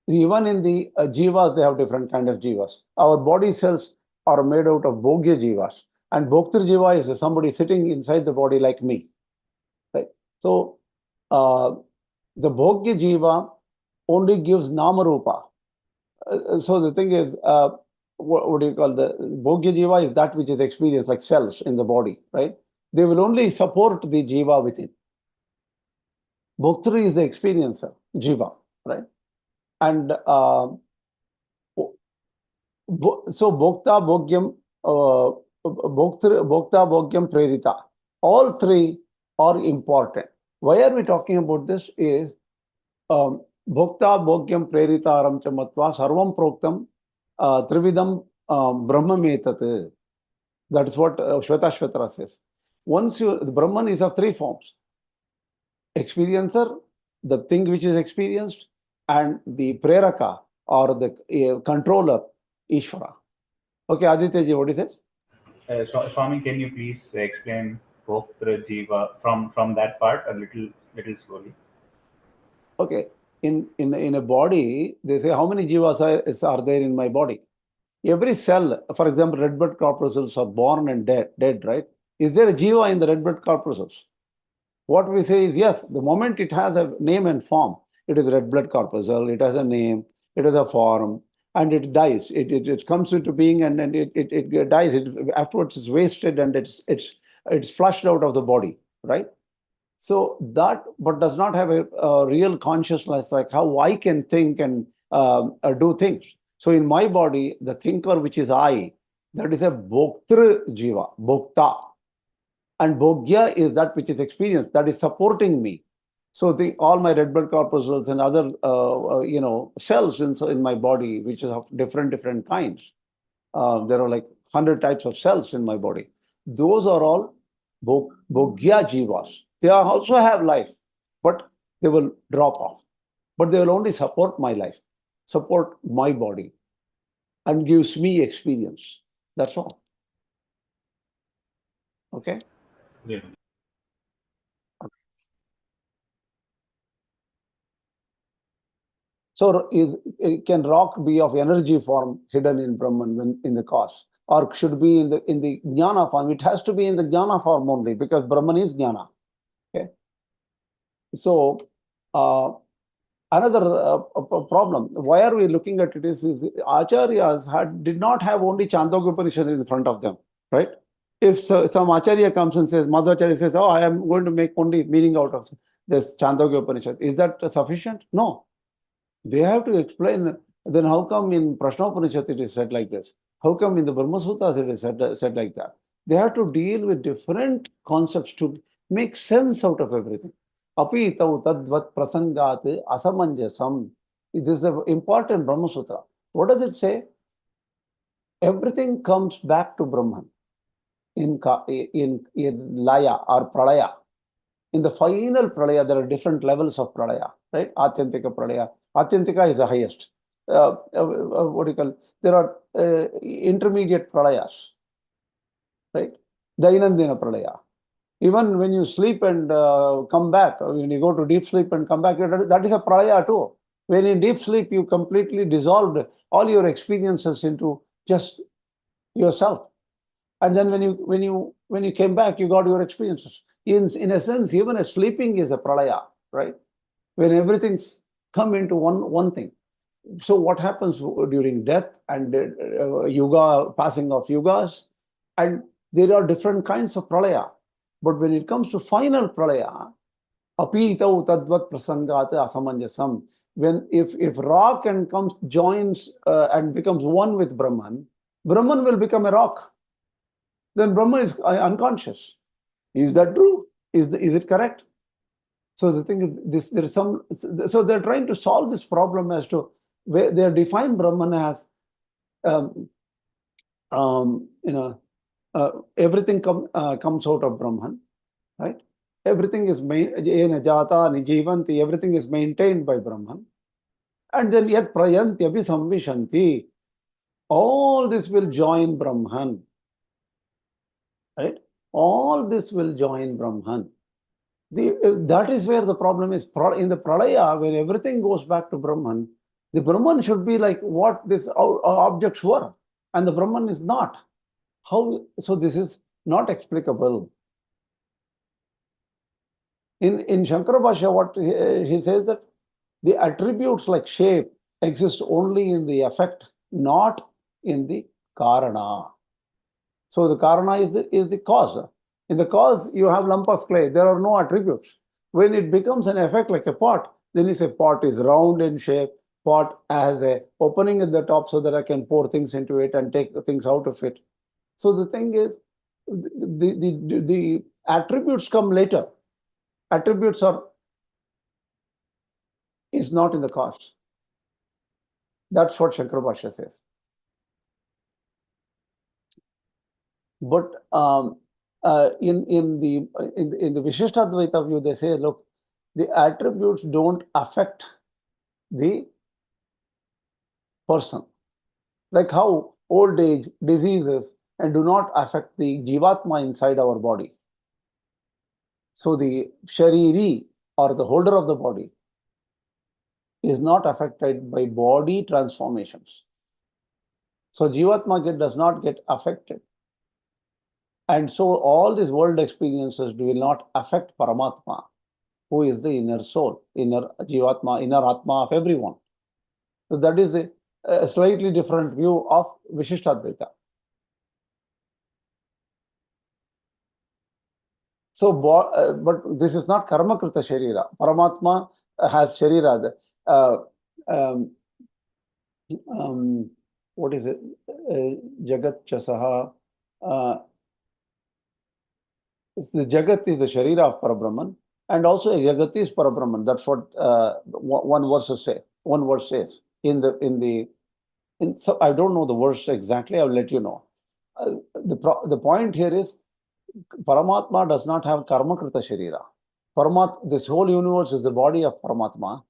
Even in the jivas, they have different kind of jivas. Our body cells are made out of bhogya jivas. And bhoktr jiva is somebody sitting inside the body like me. Right? So the bhogya jiva only gives namarupa. So the thing is, what do you call the bhogya jiva is that which is experienced like cells in the body, right? They will only support the jiva within. Bhoktri is the experiencer, jiva, right? And so bhokta, bhogyam, bhokta, bhogyam, prerita. All three are important. Why are we talking about this is bhokta, bhogyam, prerita, aram chamatva, sarvam proktam, trividam brahmametat. That is what Shvetashvatara says. The Brahman is of three forms. Experiencer, the thing which is experienced, and the preraka or the controller, Ishvara. Okay, Aditya ji, what is it? Swami, can you please explain Bhoktra Jiva from that part a little slowly? Okay, in a body, they say how many jivas are there in my body? Every cell, for example, red blood corpuscles are born and dead, right? Is there a jiva in the red blood corpuscles? What we say is yes, the moment it has a name and form, it is a red blood corpuscle, it has a name, it has a form, and it dies. It comes into being and then it dies. Afterwards, it's wasted and it's flushed out of the body, right? So that, but does not have a real consciousness like how I can think and do things. So in my body, the thinker, which is I, that is a bhoktr jiva, bhokta. And bhogya is that which is experienced, that is supporting me. So all my red blood corpuscles and other cells in my body, which is of different kinds. There are like 100 types of cells in my body. Those are all bhogya jivas. They also have life, but they will drop off. But they will only support my life, support my body, and gives me experience. That's all. Okay? Yeah. So can rock be of energy form hidden in Brahman in the cause? Or should be in the jnana form? It has to be in the jnana form only because Brahman is jnana. Okay? So another problem, why are we looking at it is Ācāryas did not have only Chāndogya Upaniṣad in front of them, right? If some Ācārya comes and says, Madhvācārya says, oh, I am going to make only meaning out of this Chāndogya Upaniṣad, is that sufficient? No. They have to explain, then how come in Prashnopanishad it is said like this? How come in the Brahma Sūtras it is said like that? They have to deal with different concepts to make sense out of everything. Api tau tadvat prasangat asamanjasam. This is an important Brahma Sutra. What does it say? Everything comes back to Brahman in Laya or Pralaya. In the final Pralaya, there are different levels of Pralaya, right? Atyantika Pralaya. Atyantika is the highest. What do you call? There are intermediate Pralayas, right? Dainandina Pralaya. Even when you sleep and come back, when you go to deep sleep and come back, that is a Pralaya too. When in deep sleep, you completely dissolved all your experiences into just yourself. And then when you came back, you got your experiences. In a sense, even a sleeping is a pralaya, right? When everything's come into one thing. So what happens during death and yuga, passing of yugas, and there are different kinds of pralaya. But when it comes to final pralaya, apitau tadvat prasangat asamanjasam. When if rock and joins and becomes one with Brahman, Brahman will become a rock. Then Brahman is unconscious. Is that true? Is it correct? So the thing is, so they're trying to solve this problem as to where they define Brahman as everything comes out of Brahman, right? Everything is everything is maintained by Brahman. And then yet prayanti abhi samvishanti. All this will join Brahman. Right? All this will join Brahman. That is where the problem is. In the Pralaya, when everything goes back to Brahman, the Brahman should be like what these objects were, and the Brahman is not. How? So this is not explicable. In Śaṅkarā Bhāṣya, what he says that the attributes like shape exist only in the effect, not in the Kārana. So the Kārana is the cause. In the cause, you have lump of clay. There are no attributes. When it becomes an effect like a pot, then you say pot is round in shape. Pot has an opening at the top so that I can pour things into it and take the things out of it. So the thing is, the attributes come later. Attributes is not in the cause. That's what Śaṅkarā Bhāṣya says. But in the Viśiṣṭādvaita view, they say, look, the attributes don't affect the person. Like how old age, diseases, and do not affect the Jivatma inside our body. So the Shariri, or the holder of the body, is not affected by body transformations. So Jivatma does not get affected. And so all these world experiences will not affect Paramātmā, who is the inner soul, inner Jivatma, inner Atma of everyone. So that is a slightly different view of Viśiṣṭādvaita. So, but this is not karmakrita sharira. Paramātmā has sharira. What is it? Jagat chasaha. The Jagat is the sharira of Parabrahman, and also a Jagat is Parabrahman. That's what one verse says. One verse says so I don't know the verse exactly. I'll let you know. The point here is Paramātmā does not have karmakrita sharira. This whole universe is the body of Paramātmā,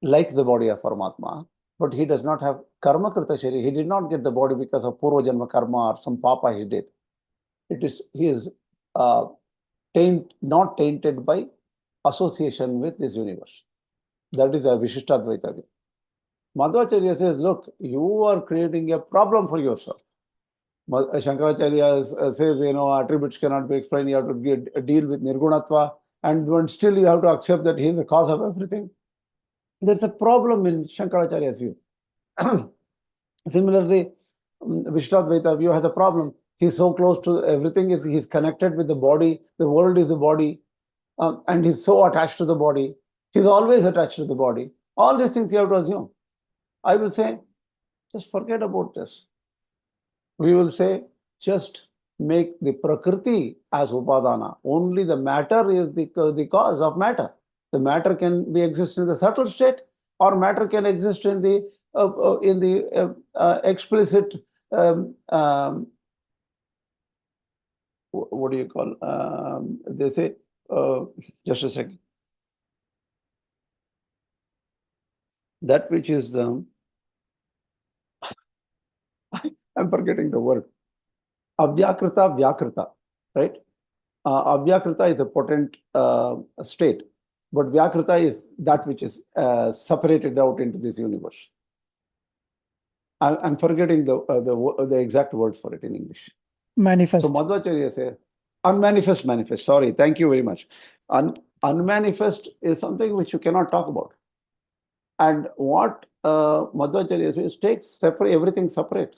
like the body of Paramātmā, but he does not have karmakrita sharira. He did not get the body because of purva janma karma or some papa he did. He is not tainted by association with this universe. That is a Viśiṣṭādvaita view. Madhvācārya says, look, you are creating a problem for yourself. Śaṅkarācārya says, attributes cannot be explained. You have to deal with nirgunatva, and still you have to accept that he is the cause of everything. There's a problem in Śaṅkarācārya's view. Similarly, Viśiṣṭādvaita view has a problem. He's so close to everything, he's connected with the body, the world is the body, and he's so attached to the body. He's always attached to the body. All these things you have to assume. I will say, just forget about this. We will say, just make the Prakriti as Upādāna. Only the matter is the cause of matter. The matter can be exist in the subtle state, or matter can exist in the explicit. What do you call? They say, just a second. That which is, I'm forgetting the word. Avyakrita, Vyakrita, right? Avyakrita is a potent state, but Vyakrita is that which is separated out into this universe. I'm forgetting the exact word for it in English. Manifest. So Madhvācārya says, unmanifest, manifest. Sorry, thank you very much. Unmanifest is something which you cannot talk about. And what Madhvācārya says, take separate everything separate.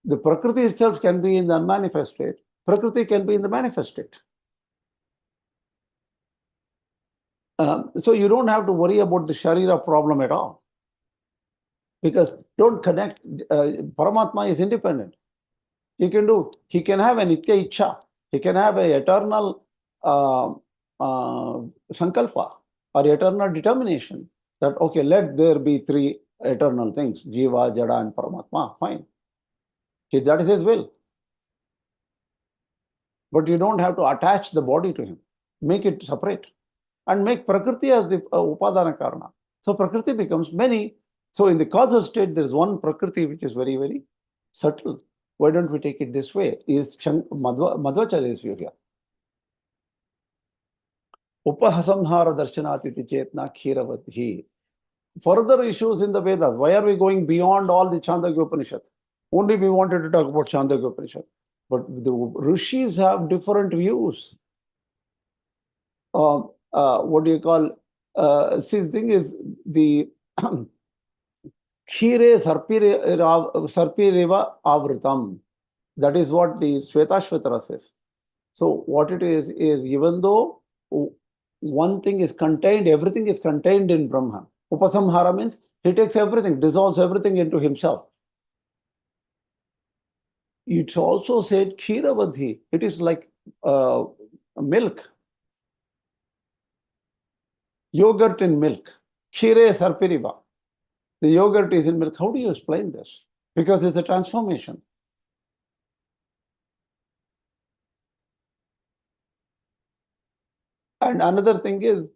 The Prakriti itself can be in the unmanifest state. Prakriti can be in the manifest state. So you don't have to worry about the Sharira problem at all. Because don't connect. Paramātmā is independent. He can have a Nitya Ichcha. He can have an eternal Sankalpa or eternal determination that, okay, let there be three eternal things, Jīva, Jada, and Paramātmā. Fine. That is his will. But you don't have to attach the body to him. Make it separate. And make Prakriti as the Upādāna Karana. So Prakriti becomes many. So in the causal state, there is one Prakriti which is very, very subtle. Why don't we take it this way? Is Madhvācārya's view here. Upahasamhara darshanatiti chetna khiravadhi. Further issues in the Vedas. Why are we going beyond all the Chāndogya Upaniṣad? Only we wanted to talk about Chāndogya Upaniṣad. But the rishis have different views. What do you call? See, the thing is, the Khire sarpireva avritam. That is what the Shvetashvatara says. So what it is even though one thing is contained, everything is contained in Brahman. Upasamhara means he takes everything, dissolves everything into himself. It's also said Kshiravadhi. It is like milk. Yogurt in milk. Kshire sarpiriva. The yogurt is in milk. How do you explain this? Because it's a transformation. And another thing is,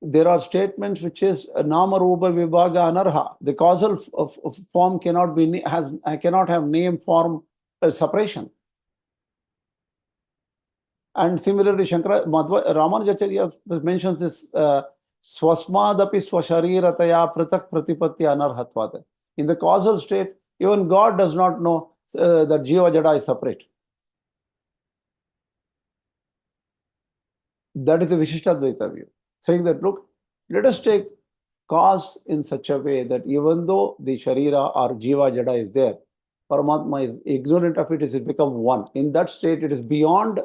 there are statements which is Nama Rupa Vibhaga Anarha. The causal form cannot have name form separation. And similarly, Rāmānuja.org mentions this Swasmadapi Swasharirataya Pratak Pratipatti Anarhatvat. In the causal state, even God does not know that Jīva Jada is separate. That is the Viśiṣṭādvaita view, saying that, look, let us take cause in such a way that even though the Sharira or Jīva Jada is there, Paramātmā is ignorant of it, it has become one. In that state, it is beyond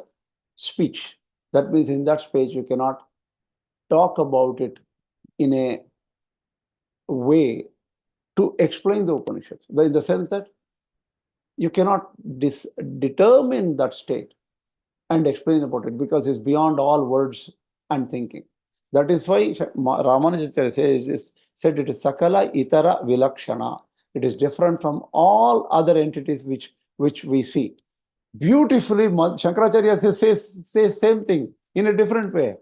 speech. That means in that space, you cannot talk about it in a way to explain the Upanishads. In the sense that you cannot determine that state and explain about it because it's beyond all words and thinking. That is why Rāmānuja said it is Sakala Itara Vilakshana. It is different from all other entities which we see. Beautifully, Śaṅkarācārya says same thing in a different way.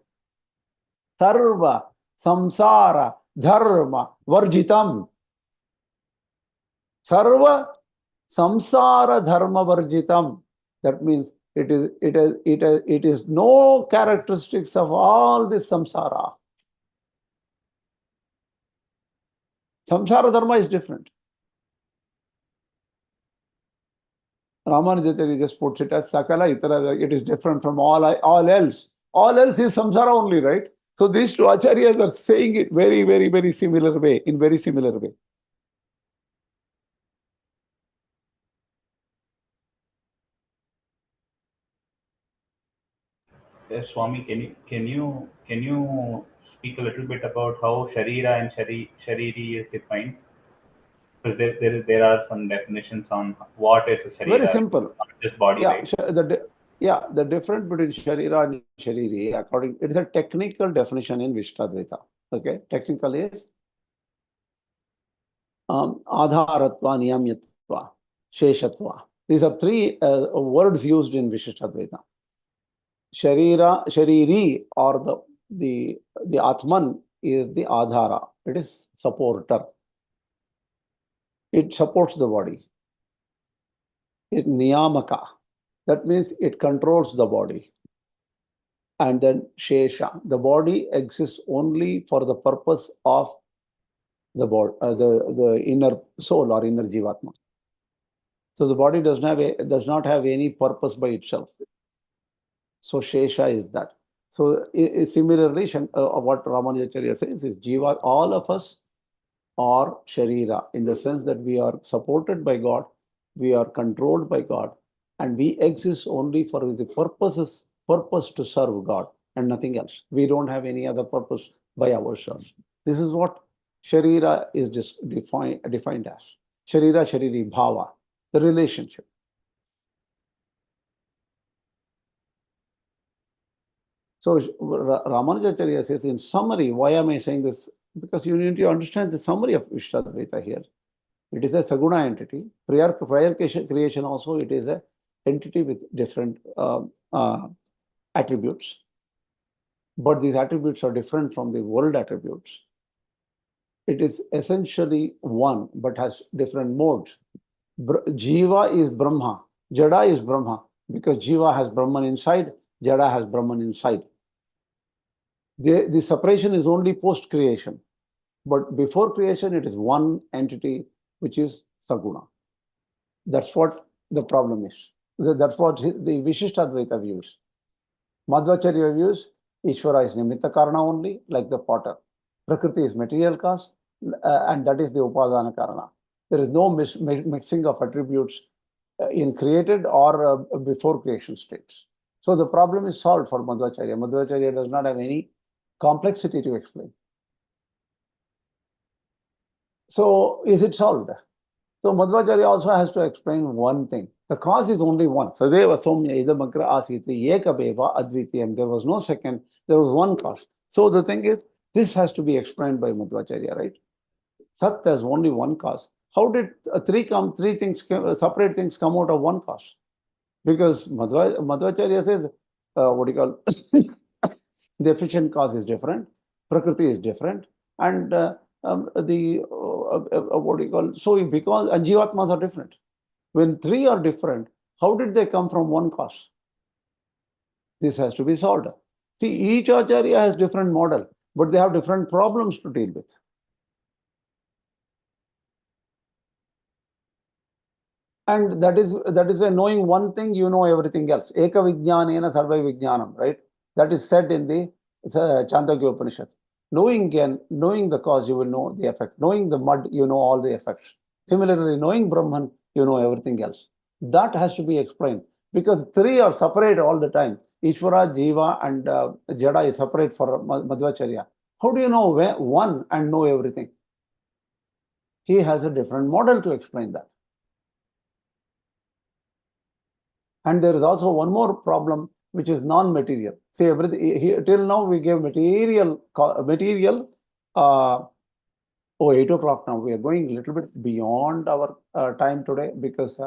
Sarva samsara dharma varjitam. Sarva samsara dharma varjitam. That means it is no characteristics of all this samsara. Samsara dharma is different. Rāmānuja just puts it as Sakala Itara. It is different from all else. All else is samsara only, right? So these two Ācāryas are saying it very, very, very similar way, in very similar way. Swami, can you speak a little bit about how Sharira and Shariri is defined? Because there are some definitions on what is a sharira. Very simple. Not just body, Yeah, right? the difference between Sharira and Shariri, it is a technical definition in Viśiṣṭādvaita. Okay, technical is Ādhāratva, Niyamyatva, Sheshatva. These are three words used in Viśiṣṭādvaita. Shariri, or the Atman is the Adhara. It is supporter. It supports the body. It Niyamaka. That means it controls the body. And then Shesha. The body exists only for the purpose of the body, the inner soul or inner Jivatma. So the body does not have any purpose by itself. So Shesha is that. So similarly, what Ramanuja.org says is Jiva, all of us are Sharira, in the sense that we are supported by God, we are controlled by God, and we exist only for the purpose to serve God and nothing else. We don't have any other purpose by ourselves. This is what Sharira is defined as. Sharira, Shariri, Bhava, the relationship. So Rāmānuja.org says, in summary, why am I saying this? Because you need to understand the summary of Viśiṣṭādvaita here. It is a Saguna entity. Prior creation also, it is an entity with different attributes. But these attributes are different from the world attributes. It is essentially one, but has different modes. Jīva is Brahma. Jada is Brahma. Because Jīva has Brahman inside, Jada has Brahman inside. The separation is only post-creation. But before creation, it is one entity, which is Saguna. That's what the problem is. That's what the Viśiṣṭādvaita views. Madhvācārya views, Ishvara is Nimitta Karana only, like the potter. Prakriti is material cause, and that is the Upādāna Karana. There is no mixing of attributes in created or before creation states. So the problem is solved for Madhvācārya. Madhvācārya does not have any complexity to explain. So is it solved? So Madhvācārya also has to explain one thing. The cause is only one. Sadeva Somya Idam Agra Asiti Ekabeva Advitiyam. There was no second, there was one cause. So the thing is, this has to be explained by Madhvācārya, right? Sat has only one cause. How did three separate things come out of one cause? Because Madhvācārya says, the efficient cause is different, Prakriti is different, and so because and Jivatmas are different. When three are different, how did they come from one cause? This has to be solved. See, each Ācārya has different model, but they have different problems to deal with. And that is why knowing one thing, you know everything else. Eka vijñānena sarva vijñānam, right? That is said in the Chāndogya Upaniṣad. Knowing the cause, you will know the effect. Knowing the mud, you know all the effects. Similarly, knowing Brahman, you know everything else. That has to be explained, because three are separate all the time. Ishvara, Jīva, and Jada is separate for Madhvācārya. How do you know one and know everything? He has a different model to explain that. And there is also one more problem, which is non-material. See, everything till now we gave material. 8 o'clock now. We are going a little bit beyond our time today, because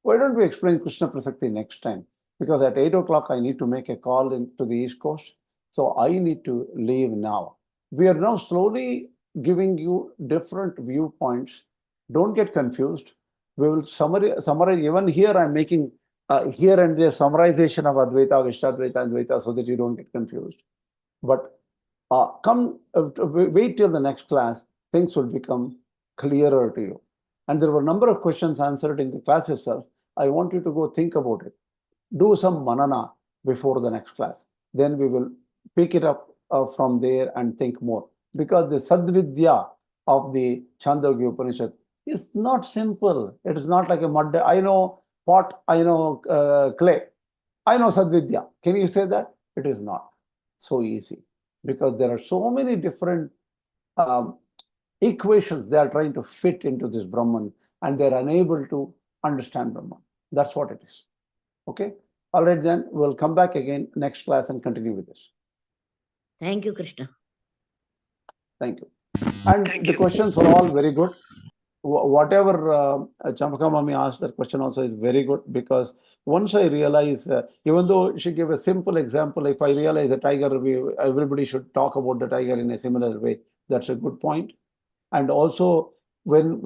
why don't we explain Krishna Prasakti next time? Because at 8 o'clock I need to make a call to the East Coast. So I need to leave now. We are now slowly giving you different viewpoints. Don't get confused. We will summarize. Even here I'm making here and there summarization of Advaita, Viśiṣṭādvaita, and Dvaita, so that you don't get confused. But wait till the next class. Things will become clearer to you. And there were a number of questions answered in the class itself. I want you to go think about it. Do some manana before the next class. Then we will pick it up from there and think more. Because the sadvidya of the Chāndogya Upaniṣad is not simple. It is not like a mud. I know pot, I know clay. I know sadvidya. Can you say that? It is not so easy. Because there are so many different equations they are trying to fit into this Brahman, and they're unable to understand Brahman. That's what it is. Okay? All right, then we'll come back again next class and continue with this. Thank you, Krishna. Thank you. And the questions were all very good. Whatever Champaka Mami asked, that question also is very good, because once I realize, even though she gave a simple example, if I realize a tiger, everybody should talk about the tiger in a similar way. That's a good point. And also, when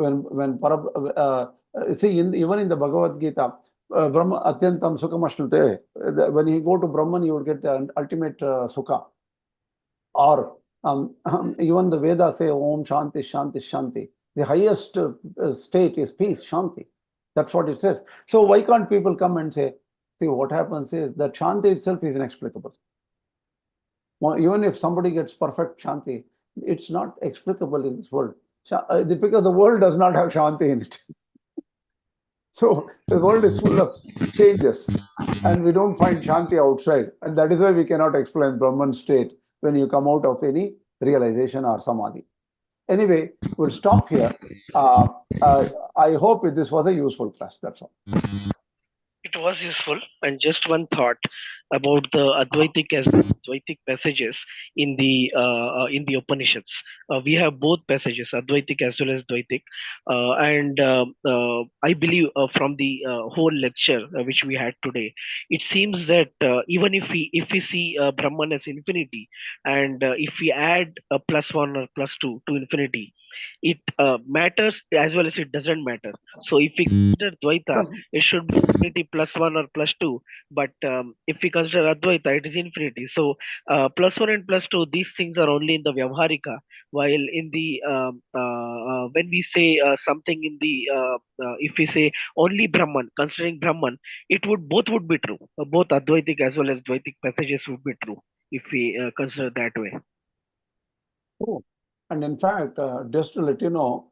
see, even in the Bhagavad Gītā, Brahma Atyantam Sukhamashnute, when you go to Brahman, you will get an ultimate Sukha. Or even the Vedas say, Om Shanti, Shanti, Shanti. The highest state is peace, Shanti. That's what it says. So why can't people come and say, see, what happens is that Shanti itself is inexplicable. Well, even if somebody gets perfect Shanti, it's not explicable in this world. Because the world does not have Shanti in it. So the world is full of changes, and we don't find Shanti outside. And that is why we cannot explain Brahman state when you come out of any realization or samadhi. Anyway, we'll stop here. I hope this was a useful class. That's all. It was useful. And just one thought about the Advaitic as Dvaitic passages in the Upanishads. We have both passages, Advaitic as well as Dvaitic, and I believe from the whole lecture which we had today, it seems that even if we see Brahman as infinity, and if we add a +1 or +2 to infinity, it matters as well as it doesn't matter. So if we consider Dvaita, it should be infinity +1 or +2. But if we consider Advaita, it is infinity. So +1 and +2, these things are only in the Vyavharika. While in the when we say something in the if we say only Brahman, considering Brahman, both would be true. Both Advaitic as well as Dvaitic passages would be true if we consider that way. Oh. And in fact, just to let you know,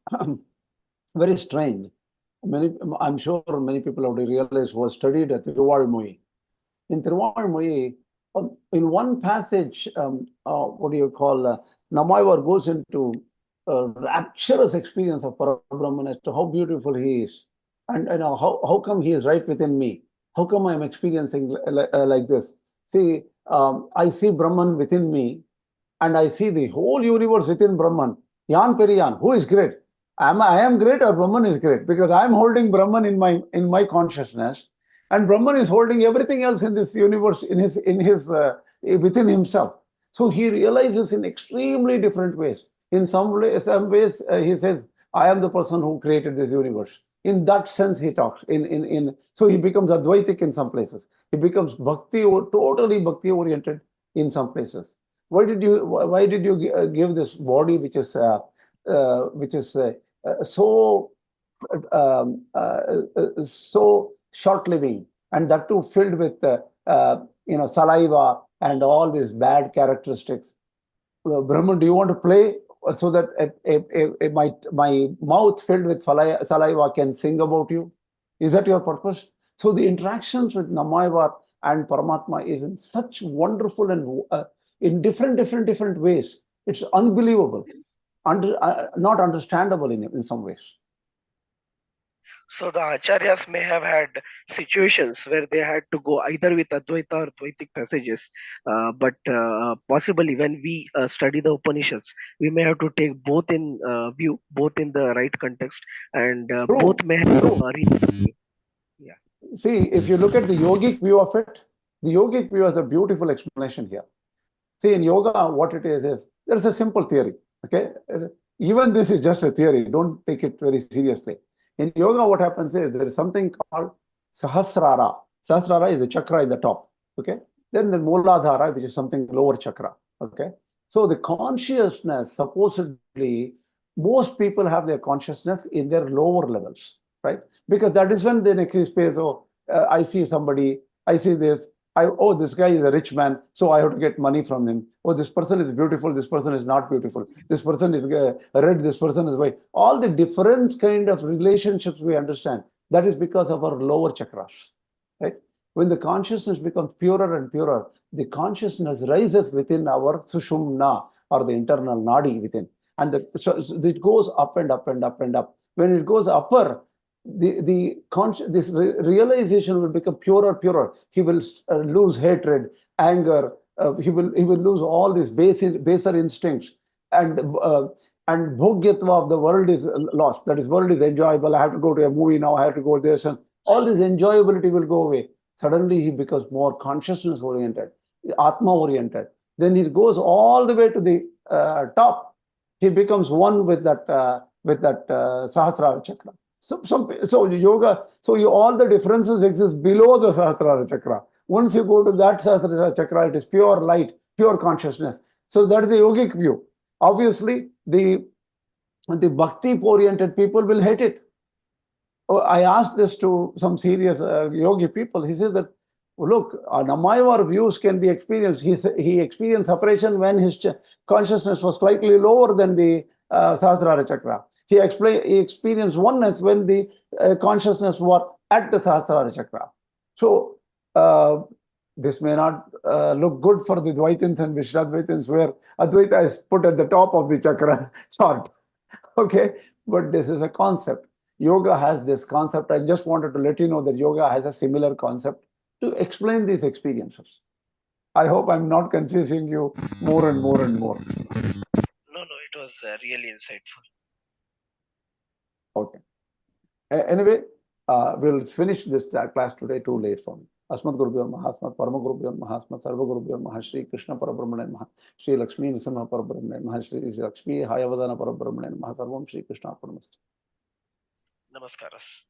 very strange. I'm sure many people have realized who have studied at Tiruvalmozhi. In Tiruvalmozhi, in one passage, what do you call, Namaivar goes into rapturous experience of Parabrahman as to how beautiful he is. And how come he is right within me? How come I'm experiencing like this? See, I see Brahman within me, and I see the whole universe within Brahman. Yan Periyan, who is great? I am great, or Brahman is great? Because I am holding Brahman in my consciousness, and Brahman is holding everything else in this universe within himself. So he realizes in extremely different ways. In some ways, he says, I am the person who created this universe. In that sense, he talks. So he becomes Advaitic in some places. He becomes totally bhakti oriented in some places. Why did you give this body which is so short living, and that too filled with saliva and all these bad characteristics? Brahman, do you want to play so that my mouth filled with saliva can sing about you? Is that your purpose? So the interactions with Namaivar and Paramātmā is in such wonderful and in different ways. It's unbelievable, not understandable in some ways. So the Ācāryas may have had situations where they had to go either with Advaita or Dvaitic passages, but possibly when we study the Upanishads, we may have to take both in view, both in the right context, and both may have yeah. See, if you look at the yogic view of it, the yogic view has a beautiful explanation here. See, in yoga, what it is there's a simple theory. Okay, even this is just a theory. Don't take it very seriously. In yoga, what happens is there is something called Sahasrara. Sahasrara is the chakra in the top. Okay, then the Mooladhara, which is something lower chakra. Okay, so the consciousness, supposedly, most people have their consciousness in their lower levels, right? Because that is when they experience, I see somebody, I see this. This guy is a rich man, so I have to get money from him. Oh, this person is beautiful, this person is not beautiful. This person is red, this person is white. All the different kind of relationships we understand, that is because of our lower chakras, right? When the consciousness becomes purer and purer, the consciousness rises within our sushumna, or the internal nadi within. And so it goes up and up and up and up. When it goes upper, this realization will become purer. He will lose hatred, anger. He will lose all these baser instincts, and bhogyatva of the world is lost. That is, world is enjoyable. I have to go to a movie now. I have to go this, and all this enjoyability will go away. Suddenly he becomes more consciousness oriented, atma oriented. Then he goes all the way to the top. He becomes one with that Sahasrara chakra. So yoga, all the differences exist below the Sahasrara chakra. Once you go to that Sahasrara chakra, it is pure light, pure consciousness. So that is the yogic view. Obviously, the bhakti-oriented people will hate it. I asked this to some serious yogi people. He says that, look, Namayvar views can be experienced. He experienced separation when his consciousness was slightly lower than the Sahasrara chakra. He experienced oneness when the consciousness was at the Sahasrara chakra. So this may not look good for the Dvaitins and Viśiṣṭādvaitins, where Advaita is put at the top of the chakra chart. Okay, but this is a concept. Yoga has this concept. I just wanted to let you know that yoga has a similar concept to explain these experiences. I hope I'm not confusing you more and more and more. No, it was really insightful. Okay. Anyway, we'll finish this class today. Too late for me. Asmat Gurubhyo Namaha, Asmat Parama Gurubhyo Namaha, Asmat Sarva Gurubhyo Namaha, Shri Krishna Parabrahmane Namaha, Shri Lakshmi Narasimha Parabrahmane Namaha, Shri Lakshmi Hayavadana Parabrahmane Namaha, Sarvam Shri Krishna Parabrahmane. Namaskaras.